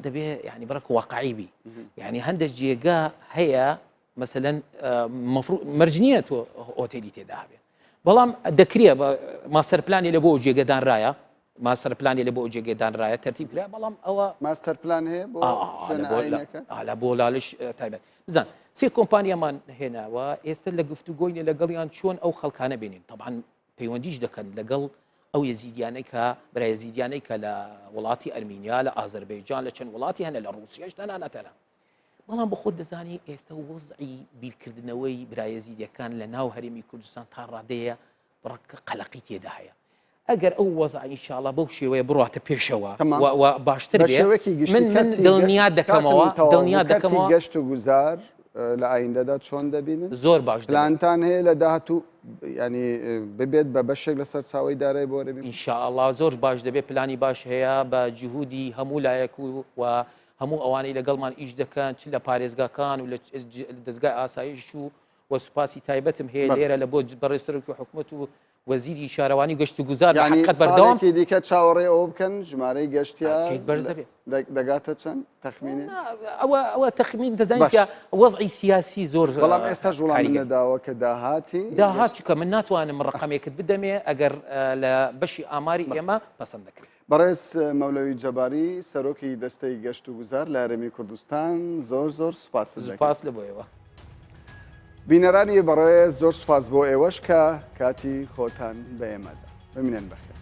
دەبێت یعنی بڕک واقعیبی یعنی هەندە جێگا هەیە مەسەلەن مەرجنیە تۆ هۆتێلی تێدا هەبێت بەڵام دەکرێت ماستەر پلانی لە بۆ جێگەدانرایە ماستەر پلانی لە بۆ جێگەدانرایە تەرتیب کرا بەڵام ئەوە ماستەر پلان هەیە لە بۆ لالش تایبەت بزان سێ کۆمپانیامان هێناوە ئێستا لە گفتوگۆینە لەگەڵیان چۆن ئەو خەڵکانە بینین طبعا پەیوەندیش دەکەن لەگەڵ ئەو یەزیدیانەی کە برای یەزیدیانەی کە لە وڵاتی ئەرمینیا لە ئازەربەیجان لە چەند وڵاتی هەنە لە ڕوسیاش تەنانەتەنە بەڵام بە خۆت دەزانی ئێستا وەزعی بیرکردنەوەی برای یەزیدیەکان لە ناو هەرێمی کوردستان تا ڕادەیە بڕکە قەلەقی تێدا هەیە ئەگەر ئەو وەزع ئینشاءڵڵا بەو شێوەیە بڕاتە پێشەوە تەمام. و باشتر بە بێ شێوەیەکی گشتی من کەرتی دڵنیا دەکەمەوە کاتم دڵنیا تەواو دەکەمەوە کەرتی گەشت و گوزار لە ئایندەدا چۆن دەبینن زۆر باش دەبێت. پلانتان هەیە لە داهاتوو ینی ببێت بە بەشێک لەسەر چاوەی دارایی بۆ رەبین ئینشاءڵڵا زۆر باش دەبێت پلانی باش هەیە بە جهودی هەموو لایەک و هەموو ئەوانەی لەگەڵمان ئیش دەکەن چ لە پارێزگاکان و لە دەستگای ئاسایش و سوپاسی تایبەتم هەیە لێرە لە بۆ بەڕێسەرکی حکوومەت و وەزیری شارەوانی گەشت و گوزار بە ینی حقیقەت بەردەوام ساڵێکی دیکە چاوەڕێ ئەوە بکەن ژمارەی گەشتیا بەرز دەبێت. دەگاتە چەند تەخمینێ ئەوە تەخمین دەزانیت وەزعی سیاسی زۆر بەڵام ئێستا وڵامی نەداوە کە داهات چکە من ناتوانم ڕقەمێکت بدەمێ ئەگەر لە بەشی ئاماری ئێمە پەسەند دەکرێت. بەڕێز مەولەوی جەباری سەرۆکی دەستەی گەشت و گوزار لە هەرێمی کوردستان زۆر سوپاس دەکەم. سوپاس لە بۆیەوە. بینەرانی بەڕێز زۆر سوپاس بۆ ئێوەش کە کاتی خۆتان بە ئێمەدا بمێنن بەخێر.